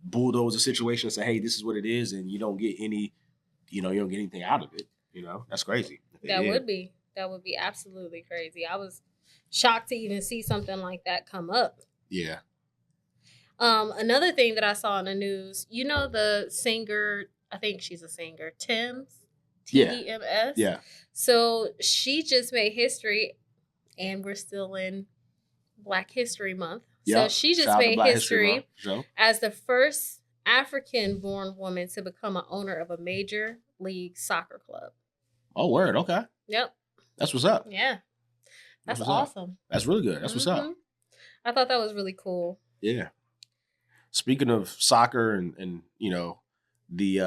bulldoze the situation and say, hey, this is what it is, and you don't get any, you don't get anything out of it. That's crazy. That would be absolutely crazy. I was shocked to even see something like that come up. Yeah. Another thing that I saw in the news, the singer, I think she's a singer, Tems, T-E-M-S. Yeah. So she just made history, and we're still in Black History Month. Yeah. So she just made history as the first African-born woman to become an owner of a major League Soccer Club. Oh, word. Okay. Yep. That's what's up. Yeah. That's what's up. awesome. That's really good. That's what's up. I thought that was really cool. Yeah. Speaking of soccer and you know, the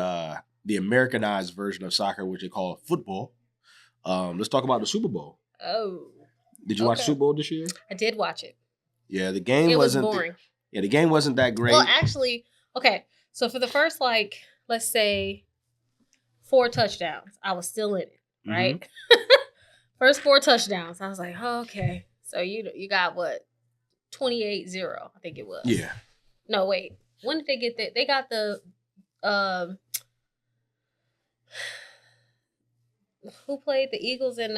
Americanized version of soccer, which they call football, let's talk about the Super Bowl. Oh. Did you watch the Super Bowl this year? I did watch it. Yeah, the game was wasn't boring. The game wasn't that great. Well, actually, okay. So for the first, let's say 4 touchdowns, I was still in it, right? Mm-hmm. First 4 touchdowns, I was like, oh, okay. So you got what? 28-0, I think it was. Yeah. No, wait. When did they get that? They got the who played the Eagles and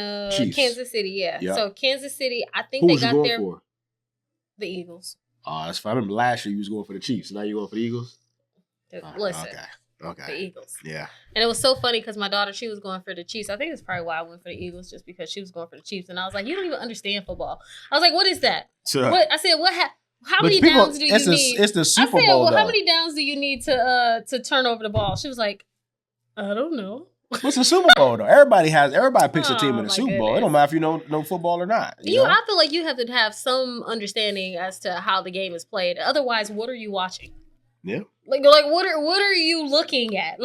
Kansas City? Yeah. Yep. So Kansas City, I think who they was got you going their for? The Eagles. Oh, that's fine. I remember last year you was going for the Chiefs. Now you're going for the Eagles? Listen. Okay. The Eagles. Yeah. And it was so funny because my daughter, she was going for the Chiefs. I think that's probably why I went for the Eagles, just because she was going for the Chiefs. And I was like, you don't even understand football. I was like, what is that? Sure. What I said, how many downs do you need? It's the Super Bowl. I said, well, though. How many downs do you need to turn over the ball? She was like, I don't know. What's the Super Bowl though? Everybody picks a team in the Super Bowl. It don't matter if you know football or not. You know? I feel like you have to have some understanding as to how the game is played. Otherwise, what are you watching? Yeah. Like what are you looking at?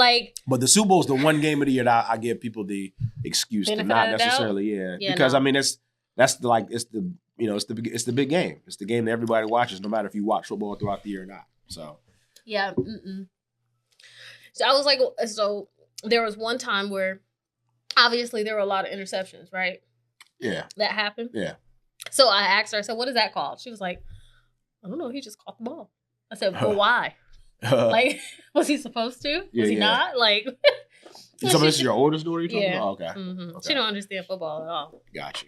But the Super Bowl is the one game of the year that I give people the excuse to not necessarily, because I mean it's the big game. It's the game that everybody watches, no matter if you watch football throughout the year or not. So yeah. So I was like, so there was one time where obviously there were a lot of interceptions, right? Yeah. That happened. Yeah. So I asked her, I said, what is that called? She was like, I don't know. He just caught the ball. I said, well, why? Was he supposed to? Was he not? So this is your oldest daughter you're talking about? Okay. Mm-hmm. Okay. She don't understand football at all. Gotcha.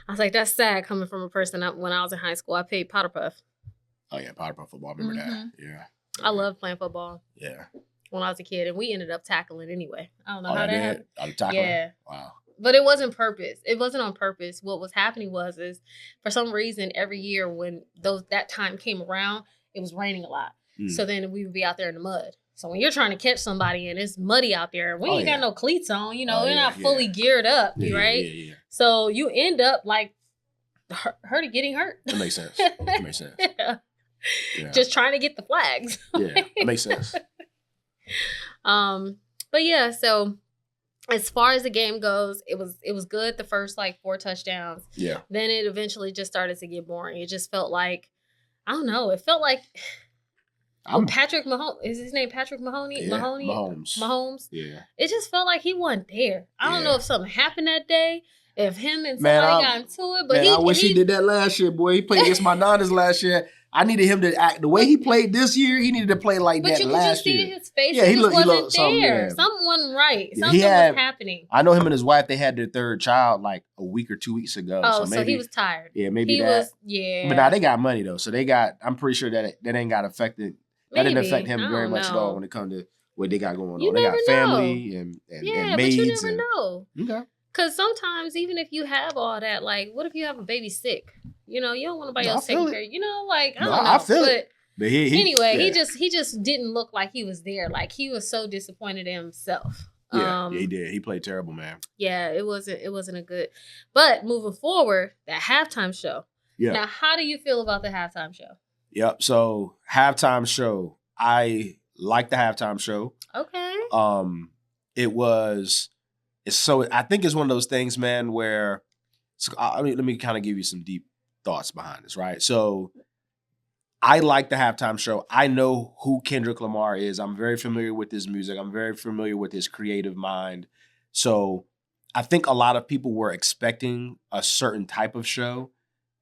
I was like, that's sad coming from a person when I was in high school. I played Powder Puff. Oh, yeah. Powder Puff football. I remember that. Yeah. I love playing football. Yeah. When I was a kid, and we ended up tackling anyway. I don't know how that happened. Tackling? Yeah. Wow. But it wasn't purpose. It wasn't on purpose. What was happening was for some reason every year when that time came around, it was raining a lot. So then we would be out there in the mud. So when you're trying to catch somebody and it's muddy out there, we ain't got no cleats on, we're not fully geared up, right? Yeah. So you end up getting hurt. That makes sense. Yeah. Just trying to get the flags. Yeah, that makes sense. But yeah, so as far as the game goes, it was good the first 4 touchdowns. Yeah. Then it eventually just started to get boring. It just felt like, I don't know, it felt like Patrick Mahomes, is his name Patrick Mahoney? Yeah, Mahomes. Yeah. It just felt like he wasn't there. I don't know if something happened that day, if him and somebody got into it, but I wish he did that last year, boy. He played against my Niners last year. I needed him to act the way he played this year. He needed to play like that last year. But you could just see his face. Yeah, he wasn't there. Something wasn't right. Something was happening. I know him and his wife. They had their 3rd child a week or 2 weeks ago. Oh, so he was tired. Yeah, maybe he that. Yeah. But now they got money though, so they got. I'm pretty sure that ain't got affected. That didn't affect him very much at all when it comes to what they got going on. They got family and maids. But you never know. Okay. Because sometimes, even if you have all that, what if you have a baby sick? You don't want nobody else taking care of you. I don't know. I feel it. But he just didn't look like he was there. He was so disappointed in himself. Yeah, he did. He played terrible, man. Yeah, it wasn't a good. But moving forward, that halftime show. Yeah. Now, how do you feel about the halftime show? Yep. So halftime show, I like the halftime show. Okay. I think it's one of those things, man, where let me kind of give you some deep thoughts behind this, right? So I like the halftime show. I know who Kendrick Lamar is. I'm very familiar with his music. I'm very familiar with his creative mind. So I think a lot of people were expecting a certain type of show,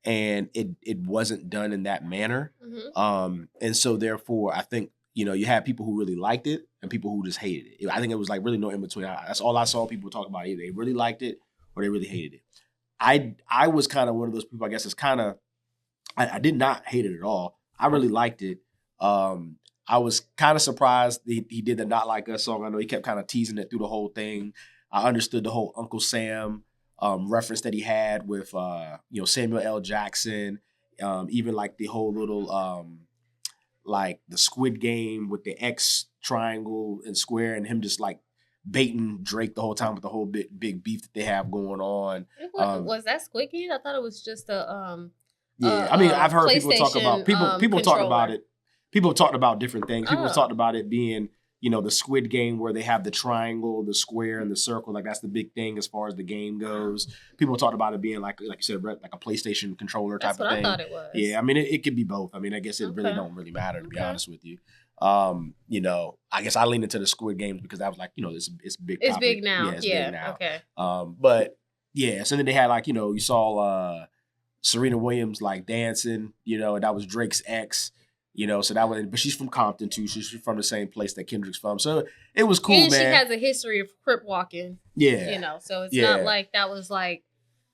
and it wasn't done in that manner. Mm-hmm. And so therefore, I think, you had people who really liked it and people who just hated it. I think it was really no in between. That's all I saw people talk about. Either they really liked it or they really hated it. I was kind of one of those people, I guess it's kind of, I did not hate it at all. I really liked it. I was kind of surprised he did the Not Like Us song. I know he kept kind of teasing it through the whole thing. I understood the whole Uncle Sam reference that he had with, Samuel L. Jackson, even the whole little, the Squid Game with the X triangle and square and him just baiting Drake the whole time with the whole big beef that they have going on. Was that Squid Game? I thought it was just a I mean, I've heard people talk about people talk about it. People have talked about different things. People have talked about it being, the Squid Game where they have the triangle, the square, and the circle. Like that's the big thing as far as the game goes. People talked about it being like you said, like a PlayStation controller type of thing. That's what I thought it was. Yeah, I mean, it could be both. I mean, I guess it really don't really matter, to be honest with you. I guess I leaned into the Squid Games because I was like, it's big. It's topic. big now. Yeah, it's big now. Okay. But yeah, so then they had you saw Serena Williams like dancing, and that was Drake's ex. So that was, but she's from Compton too. She's from the same place that Kendrick's from. So it was cool, and man. She has a history of crip walking. Yeah. So it's not like that was like.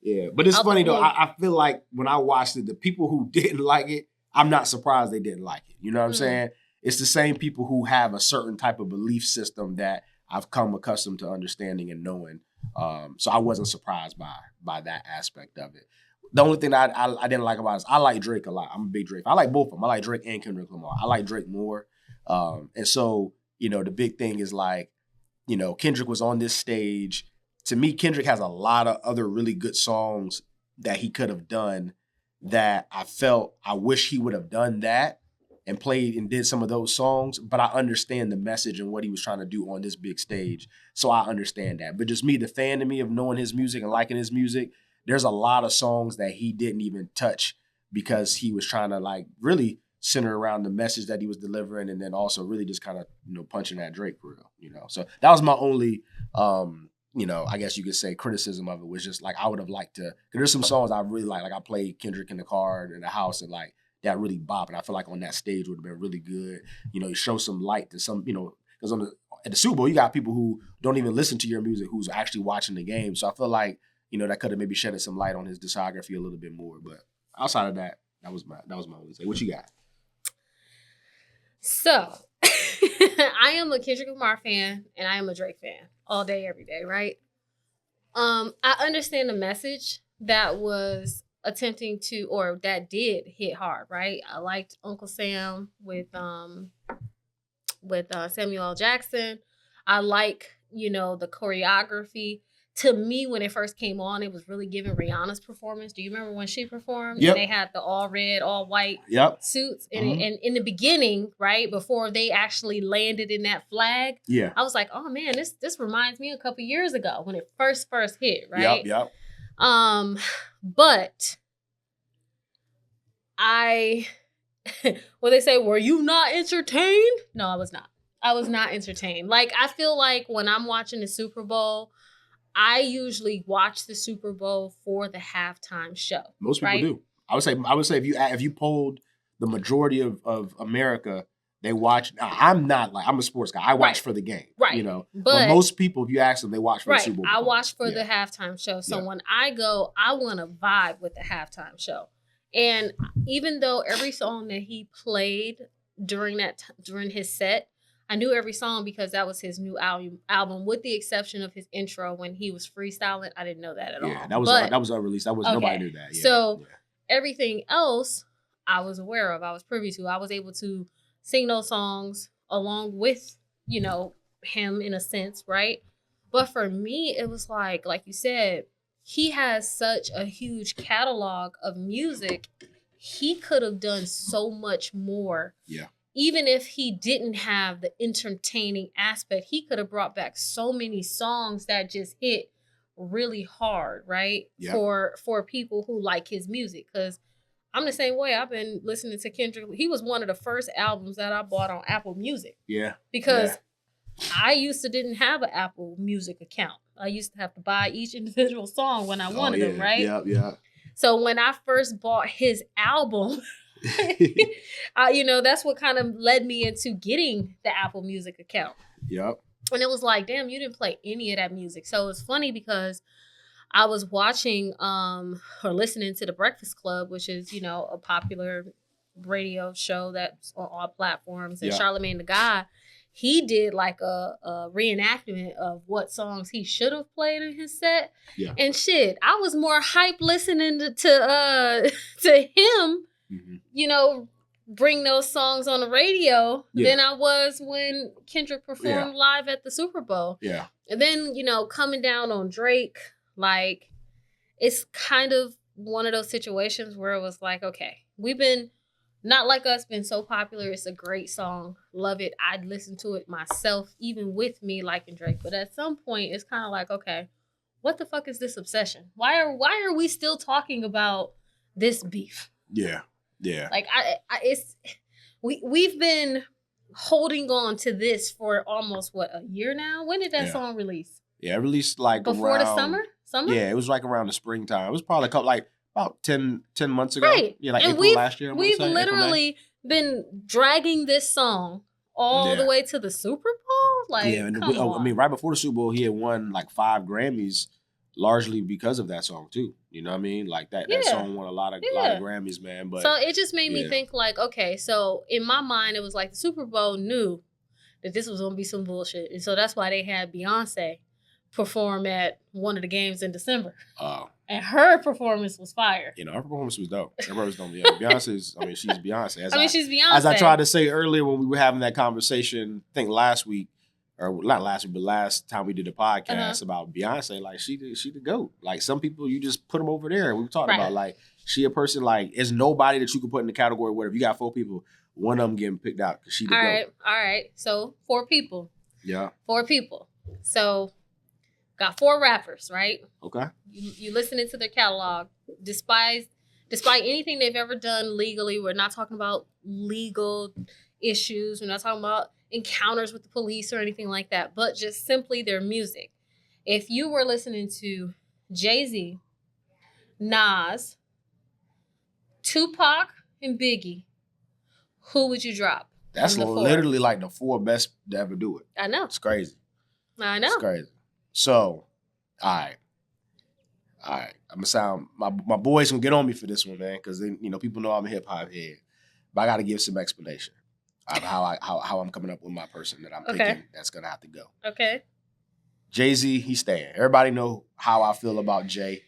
Yeah, but it's funny though. I feel like when I watched it, the people who didn't like it, I'm not surprised they didn't like it. You know what I'm saying? It's the same people who have a certain type of belief system that I've come accustomed to understanding and knowing. So I wasn't surprised by that aspect of it. The only thing that I didn't like about it is I like Drake a lot. I'm a big Drake. I like both of them. I like Drake and Kendrick Lamar. I like Drake more. And so, the big thing is like, Kendrick was on this stage. To me, Kendrick has a lot of other really good songs that he could have done that I wish he would have done that and played and did some of those songs. But I understand the message and what he was trying to do on this big stage. So I understand that. But just me, the fan to me of knowing his music and liking his music, there's a lot of songs that he didn't even touch because he was trying to like really center around the message that he was delivering and then also really just kind of, punching at Drake for real, So that was my only, I guess you could say criticism of it was just like I would have liked to, because there's some songs I really like I played Kendrick in the car in the house and like that really bop. And I feel like on that stage would have been really good. You show some light to some, because at the Super Bowl, you got people who don't even listen to your music who's actually watching the game. So I feel like, that could have maybe shedded some light on his discography a little bit more. But outside of that, that was my only say. What you got? So I am a Kendrick Lamar fan and I am a Drake fan all day, every day, right? I understand the message that was attempting to, or that did hit hard, right? I liked Uncle Sam with Samuel L. Jackson. I like, the choreography. To me, when it first came on, it was really giving Rihanna's performance. Do you remember when she performed? Yep. And they had the all red, all white suits. And, and in the beginning, right, before they actually landed in that flag, I was like, oh man, this reminds me a couple years ago when it first hit, right? Yep. But well, they say, were you not entertained? No, I was not. I was not entertained. Like, I feel like when I'm watching the Super Bowl, I usually watch the Super Bowl for the halftime show. Most people do. I would say if you polled the majority of America, they watch. I'm a sports guy. I watch for the game. Right. But most people, if you ask them, they watch for the Super Bowl. I watch for the halftime show. So when I go, I want to vibe with the halftime show. And even though every song that he played during his set, I knew every song because that was his new album, with the exception of his intro when he was freestyling. I didn't know that at all. Yeah, that was unreleased. Nobody knew that. Yeah. So everything else I was aware of, I was privy to. I was able to sing those songs along with, him in a sense, right? But for me, it was like you said, he has such a huge catalog of music. He could have done so much more. Yeah. Even if he didn't have the entertaining aspect, he could have brought back so many songs that just hit really hard, right? Yeah. For people who like his music. Because I'm the same way. I've been listening to Kendrick. He was one of the first albums that I bought on Apple Music. Yeah. Because I didn't have an Apple Music account. I used to have to buy each individual song when I wanted them, right? Yeah. So when I first bought his album, that's what kind of led me into getting the Apple Music account. Yep. And it was like, damn, you didn't play any of that music. So it's funny because I was watching or listening to The Breakfast Club, which is, a popular radio show that's on all platforms. And Charlamagne the God, he did like a reenactment of what songs he should have played in his set. Yeah. And shit, I was more hype listening to him, bring those songs on the radio Yeah. than I was when Kendrick performed live at the Super Bowl. Yeah. And then, coming down on Drake, like, it's kind of one of those situations where it was like, okay, we've been, Not Like Us, been so popular. It's a great song. Love it. I'd listen to it myself, even with me liking Drake. But at some point, it's kind of like, okay, what the fuck is this obsession? Why are we still talking about this beef? Yeah. Yeah. Like, we've been holding on to this for almost, a year now? When did that song release? Yeah, it released like before the summer? Yeah, it was like around the springtime. It was probably about 10 months ago. Right. Yeah, like and April last year. We've literally been dragging this song all the way to the Super Bowl. Like, come on. I mean, right before the Super Bowl, he had won like 5 Grammys, largely because of that song too. You know what I mean? Like that song won a lot of Grammys, man. But so it just made me think, like, okay, so in my mind, it was like the Super Bowl knew that this was gonna be some bullshit, and so that's why they had Beyonce perform at one of the games in December. Oh. And her performance was fire. Her performance was dope. Everybody was dope. Yeah, Beyonce's, she's Beyonce. She's Beyonce. As I tried to say earlier when we were having that conversation, I think last week, or not last week, but last time we did the podcast about Beyonce, like she the GOAT. Like some people, you just put them over there. We were talking about, like, she a person, like, there's nobody that you can put in the category where if you got 4 people, one of them getting picked out because she the GOAT. All right. So 4 people. Yeah. 4 people. So got 4 rappers, right? Okay. You listening to their catalog. Despite anything they've ever done legally, we're not talking about legal issues. We're not talking about encounters with the police or anything like that, but just simply their music. If you were listening to Jay-Z, Nas, Tupac, and Biggie, who would you drop? That's literally like the 4 best to ever do it. I know. It's crazy. I know. It's crazy. So, all right. I'm gonna sound my boys gonna get on me for this one, man, because people know I'm a hip hop head, but I got to give some explanation of how I'm coming up with my person that I'm thinking that's gonna have to go. Okay. Jay-Z, he's staying. Everybody know how I feel about Jay.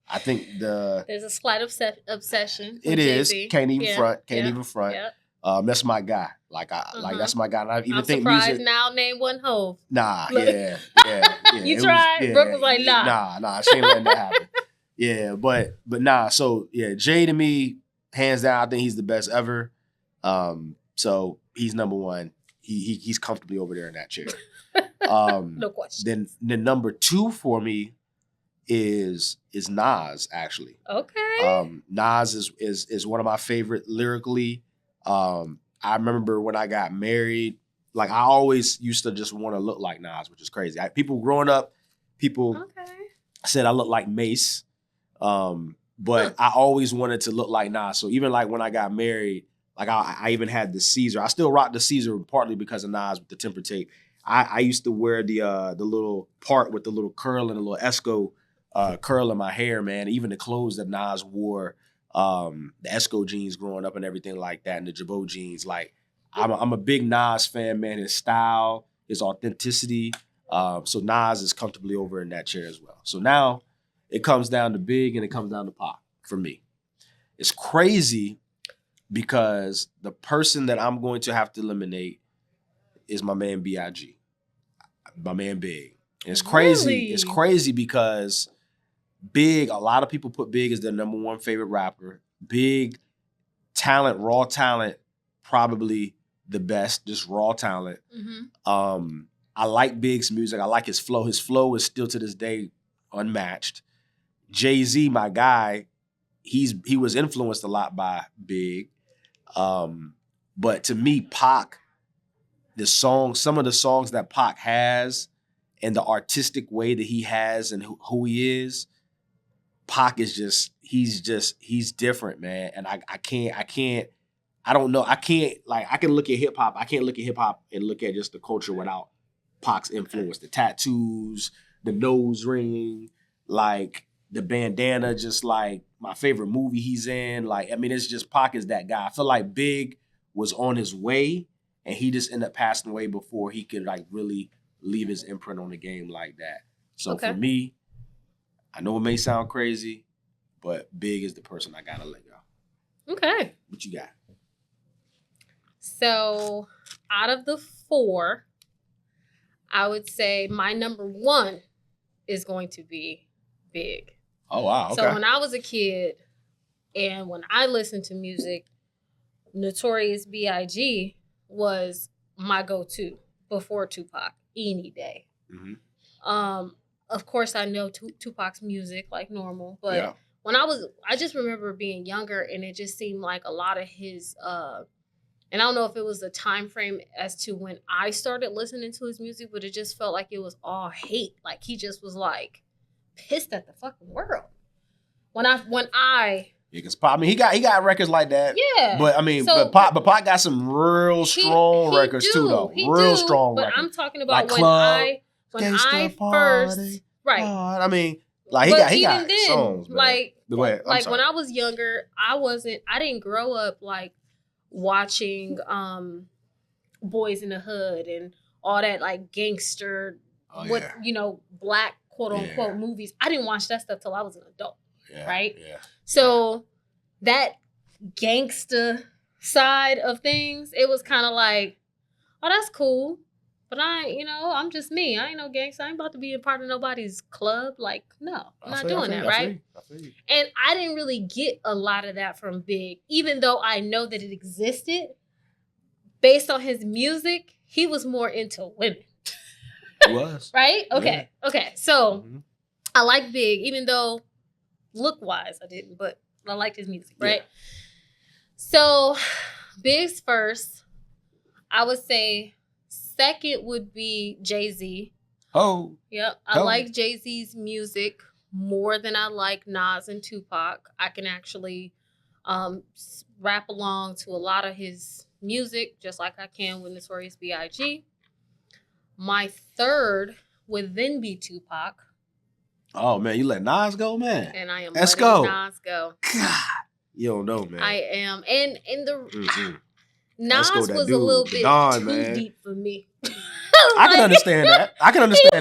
I think there's a slight obsession. It is. Can't even front. Can't even front. Yeah. That's my guy. Like that's my guy. And I even I'm think surprised music. now name one Hove. Nah, Look. yeah. You tried. Brooke was like, nah. Nah. She ain't letting that happen. Yeah, but nah. So yeah, Jay to me, hands down, I think he's the best ever. So he's number 1. He's comfortably over there in that chair. No question. Then number 2 for me is Nas, actually. Okay. Nas is one of my favorite lyrically. I remember when I got married, like I always used to just want to look like Nas, which is crazy. People growing up, said I look like Mace. But I always wanted to look like Nas. So even like when I got married, like I even had the Caesar. I still rock the Caesar partly because of Nas with the temper tape. I used to wear the little part with the little curl and a little Esco curl in my hair, man. Even the clothes that Nas wore, the Esco jeans growing up and everything like that, and the Jabot jeans. Like I'm a big Nas fan, man. His style, his authenticity. So Nas is comfortably over in that chair as well. So now it comes down to Big and it comes down to Pac for me. It's crazy because the person that I'm going to have to eliminate is my man B.I.G., my man Big. And it's crazy. Really? It's crazy because Big, a lot of people put Big as their number 1 favorite rapper. Big talent, raw talent, probably the best, just raw talent. Mm-hmm. I like Big's music. I like his flow. His flow is still to this day unmatched. Jay-Z, my guy, he was influenced a lot by Big. But to me, Pac, some of the songs that Pac has and the artistic way that he has and who he is, Pac is he's different, man. And I don't know. I can look at hip hop. I can't look at hip hop and look at just the culture without Pac's influence. The tattoos, the nose ring, like the bandana, just like my favorite movie he's in. Like, I mean, it's just Pac is that guy. I feel like Big was on his way and he just ended up passing away before he could like really leave his imprint on the game like that. So for me, I know it may sound crazy, but Big is the person I gotta let go. Okay. What you got? So out of the 4, I would say my number 1 is going to be Big. Oh, wow. Okay. So when I was a kid and when I listened to music, Notorious B.I.G. was my go-to before Tupac any day. Of course, I know Tupac's music like normal, but when I just remember being younger and it just seemed like a lot of his, and I don't know if it was the time frame as to when I started listening to his music, but it just felt like it was all hate. Like he just was like pissed at the fucking world. When I because Pop, I mean, he got records like that. Yeah. But I mean, but Pop got some real strong records too, though. Real strong records. But I'm talking about like when I first, right. I mean, like he got then, songs, man. like when I was younger, I didn't grow up like watching Boys in the Hood and all that like gangster, black quote unquote movies. I didn't watch that stuff till I was an adult. Right? Yeah. So that gangsta side of things, it was kind of like, oh, that's cool. But I'm just me. I ain't no gangster. I ain't about to be a part of nobody's club. Like, no, I'm not doing that, right? And I didn't really get a lot of that from Big, even though I know that it existed. Based on his music, he was more into women. He was. Right? Okay. Yeah. Okay. So I like Big, even though look-wise I didn't, but I liked his music, right? Yeah. So Big's first, I would say second would be Jay-Z. Oh. Yep. I like Jay-Z's music more than I like Nas and Tupac. I can actually rap along to a lot of his music, just like I can with Notorious B.I.G. My third would then be Tupac. Oh, man, you let Nas go, man. And I am letting Nas go. God, you don't know, man. I am. And Nas was a little bit too deep for me. I can understand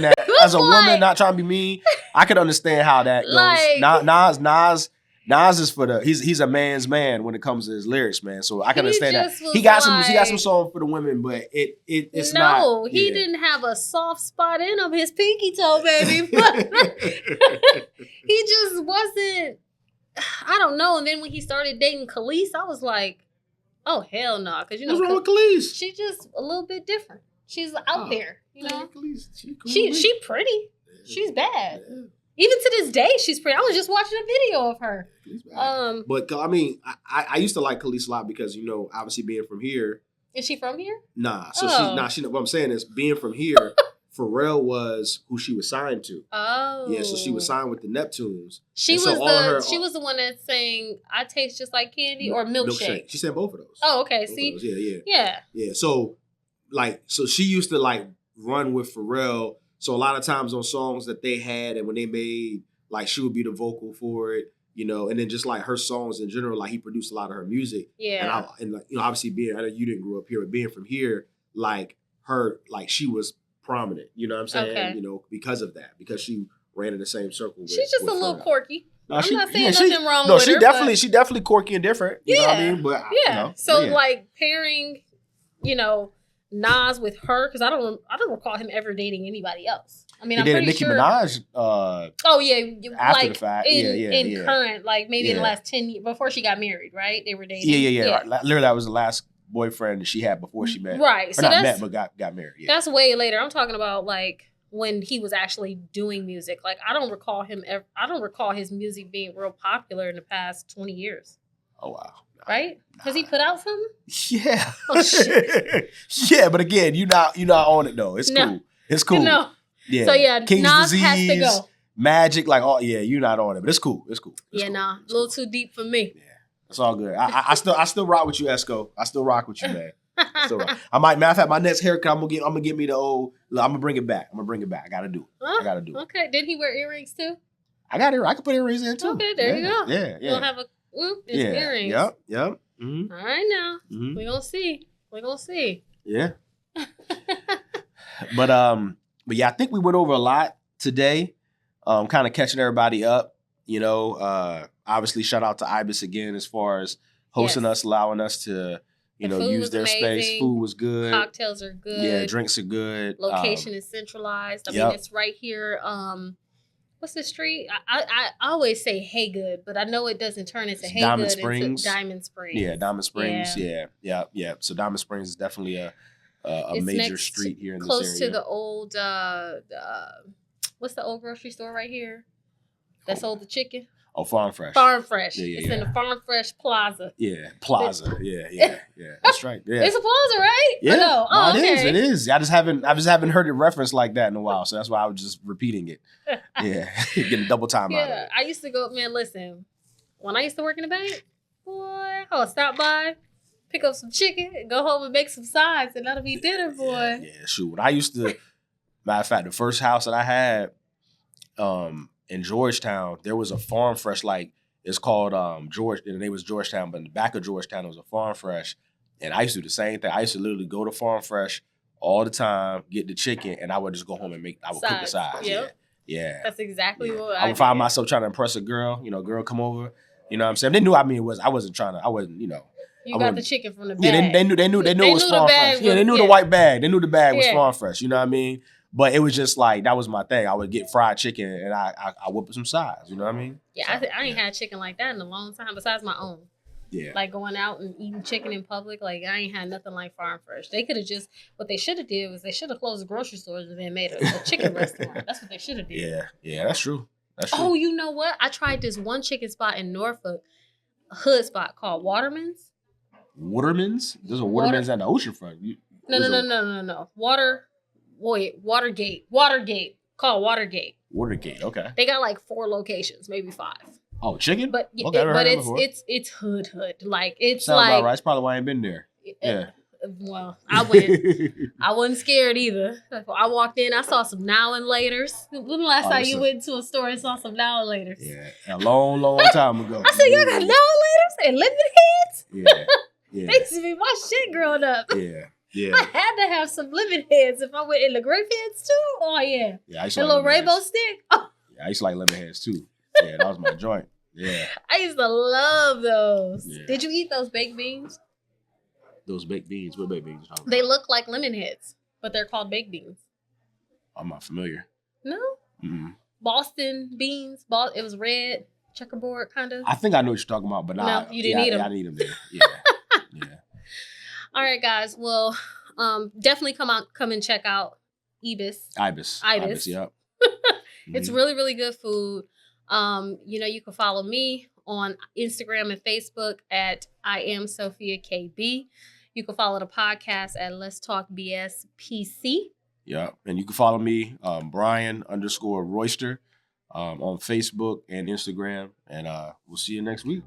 that. As a woman, not trying to be mean, I can understand how that goes. Nas is for he's a man's man when it comes to his lyrics, man. So I can understand that. He got some songs for the women, but it's not. No, he didn't have a soft spot in him, his pinky toe, baby. But he just wasn't. I don't know. And then when he started dating Khalees, I was like, oh hell no, because what's wrong with Khalees? She's just a little bit different. She's out there, Khalees, she pretty. She's bad. Yeah. Even to this day, she's pretty. I was just watching a video of her. But I mean, I used to like Khalees a lot because obviously being from here. Is she from here? Nah. So she's not. What I'm saying is, being from here, Pharrell was who she was signed to. Oh. Yeah. So she was signed with the Neptunes. She was the one that sang "I Taste Just Like Candy" or "Milkshake." She sang both of those. Oh, okay. See. Yeah. So she used to run with Pharrell. So a lot of times on songs that they had and when they made, she would be the vocal for it, and then just her songs in general, he produced a lot of her music. Yeah. And obviously I know you didn't grow up here, but being from here, she was prominent, you know what I'm saying? Okay. Because of that, because she ran in the same circle with She's just a little quirky. No, I'm not saying nothing wrong with her. She definitely quirky and different. You know what I mean? But so pairing, Nas with her, because I don't recall him ever dating anybody else. I mean, I'm pretty Nicki sure. Minaj. After the fact, in current, maybe in the last 10 years before she got married, right? They were dating. Yeah. Literally, that was the last boyfriend that she had before she met. Right. So not met, but got married. Yeah. That's way later. I'm talking about when he was actually doing music. I don't recall his music being real popular in the past 20 years. Oh wow. Right? Has he put out something? Yeah. Oh shit. Yeah, but again, you're not on it though. It's cool. It's cool. No. Yeah. So King's Nas Disease, has to go. Magic, you're not on it, but it's cool. It's cool. A little too deep for me. Yeah. It's all good. I still rock with you, Esco. I still rock with you, man. I might, matter of fact, my next haircut, I'm gonna get me the old. I'm gonna bring it back. I gotta do it. I gotta do it. Okay. Did he wear earrings too? I got earrings. I can put earrings in too. Okay, there you go. Yeah. You'll have earrings. Yep. Mm-hmm. All right now. Mm-hmm. We're gonna see. Yeah. But yeah, I think we went over a lot today. Kind of catching everybody up. Obviously shout out to Ibis again as far as hosting us, allowing us to, You The know, food use was their space. amazing. Food was good. Cocktails are good. Yeah, drinks are good. Location is centralized. I yep. mean, it's right here. What's the street? I always say Haygood, but I know it doesn't turn into Haygood. Diamond Springs. Into Diamond Springs. Yeah, Diamond Springs. Yeah. So Diamond Springs is definitely a major street here in this area. Close to the old what's the old grocery store right here that sold the chicken? Oh, Farm Fresh. Farm Fresh. Yeah. It's in the Farm Fresh Plaza. Yeah, Plaza. Yeah. That's right. Yeah. It's a plaza, right? Yeah, No, okay. It is. I just haven't heard it referenced like that in a while, so that's why I was just repeating it. Yeah, getting double time out of it. I used to go, man. Listen, when I used to work in the bank, boy, I would stop by, pick up some chicken, and go home and make some sides, and that'll be dinner, boy. Yeah, shoot. When I used to, matter of fact, the first house that I had, in Georgetown, there was a Farm Fresh, like it's called George. The name was Georgetown, but in the back of Georgetown there was a Farm Fresh, and I used to do the same thing. I used to literally go to Farm Fresh all the time, get the chicken, and I would just go home and cook the sides. Yep. Yeah. That's exactly what I would find myself trying to impress a girl. You know, girl come over. You know what I'm saying? They knew. I mean, I wasn't. You know. You got the chicken from the bag. Yeah, they knew it was Farm Fresh. Yeah, they knew the white bag. They knew the bag was Farm Fresh. You know what I mean? But it was just like, that was my thing. I would get fried chicken and I whip up some sides. You know what I mean? Yeah, I ain't had chicken like that in a long time besides my own. Yeah. Like going out and eating chicken in public, like I ain't had nothing like Farm Fresh. They could have what they should have did was they should have closed the grocery stores and then made a chicken restaurant. That's what they should have did. Yeah, that's true. Oh, you know what? I tried this one chicken spot in Norfolk, a hood spot called Waterman's. Waterman's? There's a Waterman's at the oceanfront. No. Watergate. Called Watergate. Watergate, okay. They got like 4 locations, maybe 5. Oh, chicken? But it's hood. Like it's sounds like about right. That's probably why I ain't been there. Yeah. Well, I went. I wasn't scared either. I walked in. I saw some now and laters. When the last time you went to a store and saw some now and laters? Yeah, a long time ago. I said, y'all got now and laters and lemon heads. Yeah. They used to be my shit growing up. Yeah. I had to have some lemon heads if I went in the grape heads too. Oh yeah. Yeah, I used to like a little rainbow heads. Stick. Oh. Yeah, I used to like lemon heads too. Yeah, that was my joint. Yeah. I used to love those. Yeah. Did you eat those baked beans? Those baked beans? What baked beans? They look like lemon heads, but they're called baked beans. I'm not familiar. No? Mm-hmm. Boston beans. It was red, checkerboard kind of. I think I know what you're talking about, but no, you didn't eat them. I need them there. Yeah. All right, guys. Well, definitely come and check out Ibis. Yep. It's really, really good food. You can follow me on Instagram and Facebook at I am Sofia KB. You can follow the podcast at Let's Talk BS PC. Yeah, and you can follow me, Bryan_Royster, on Facebook and Instagram, and we'll see you next week.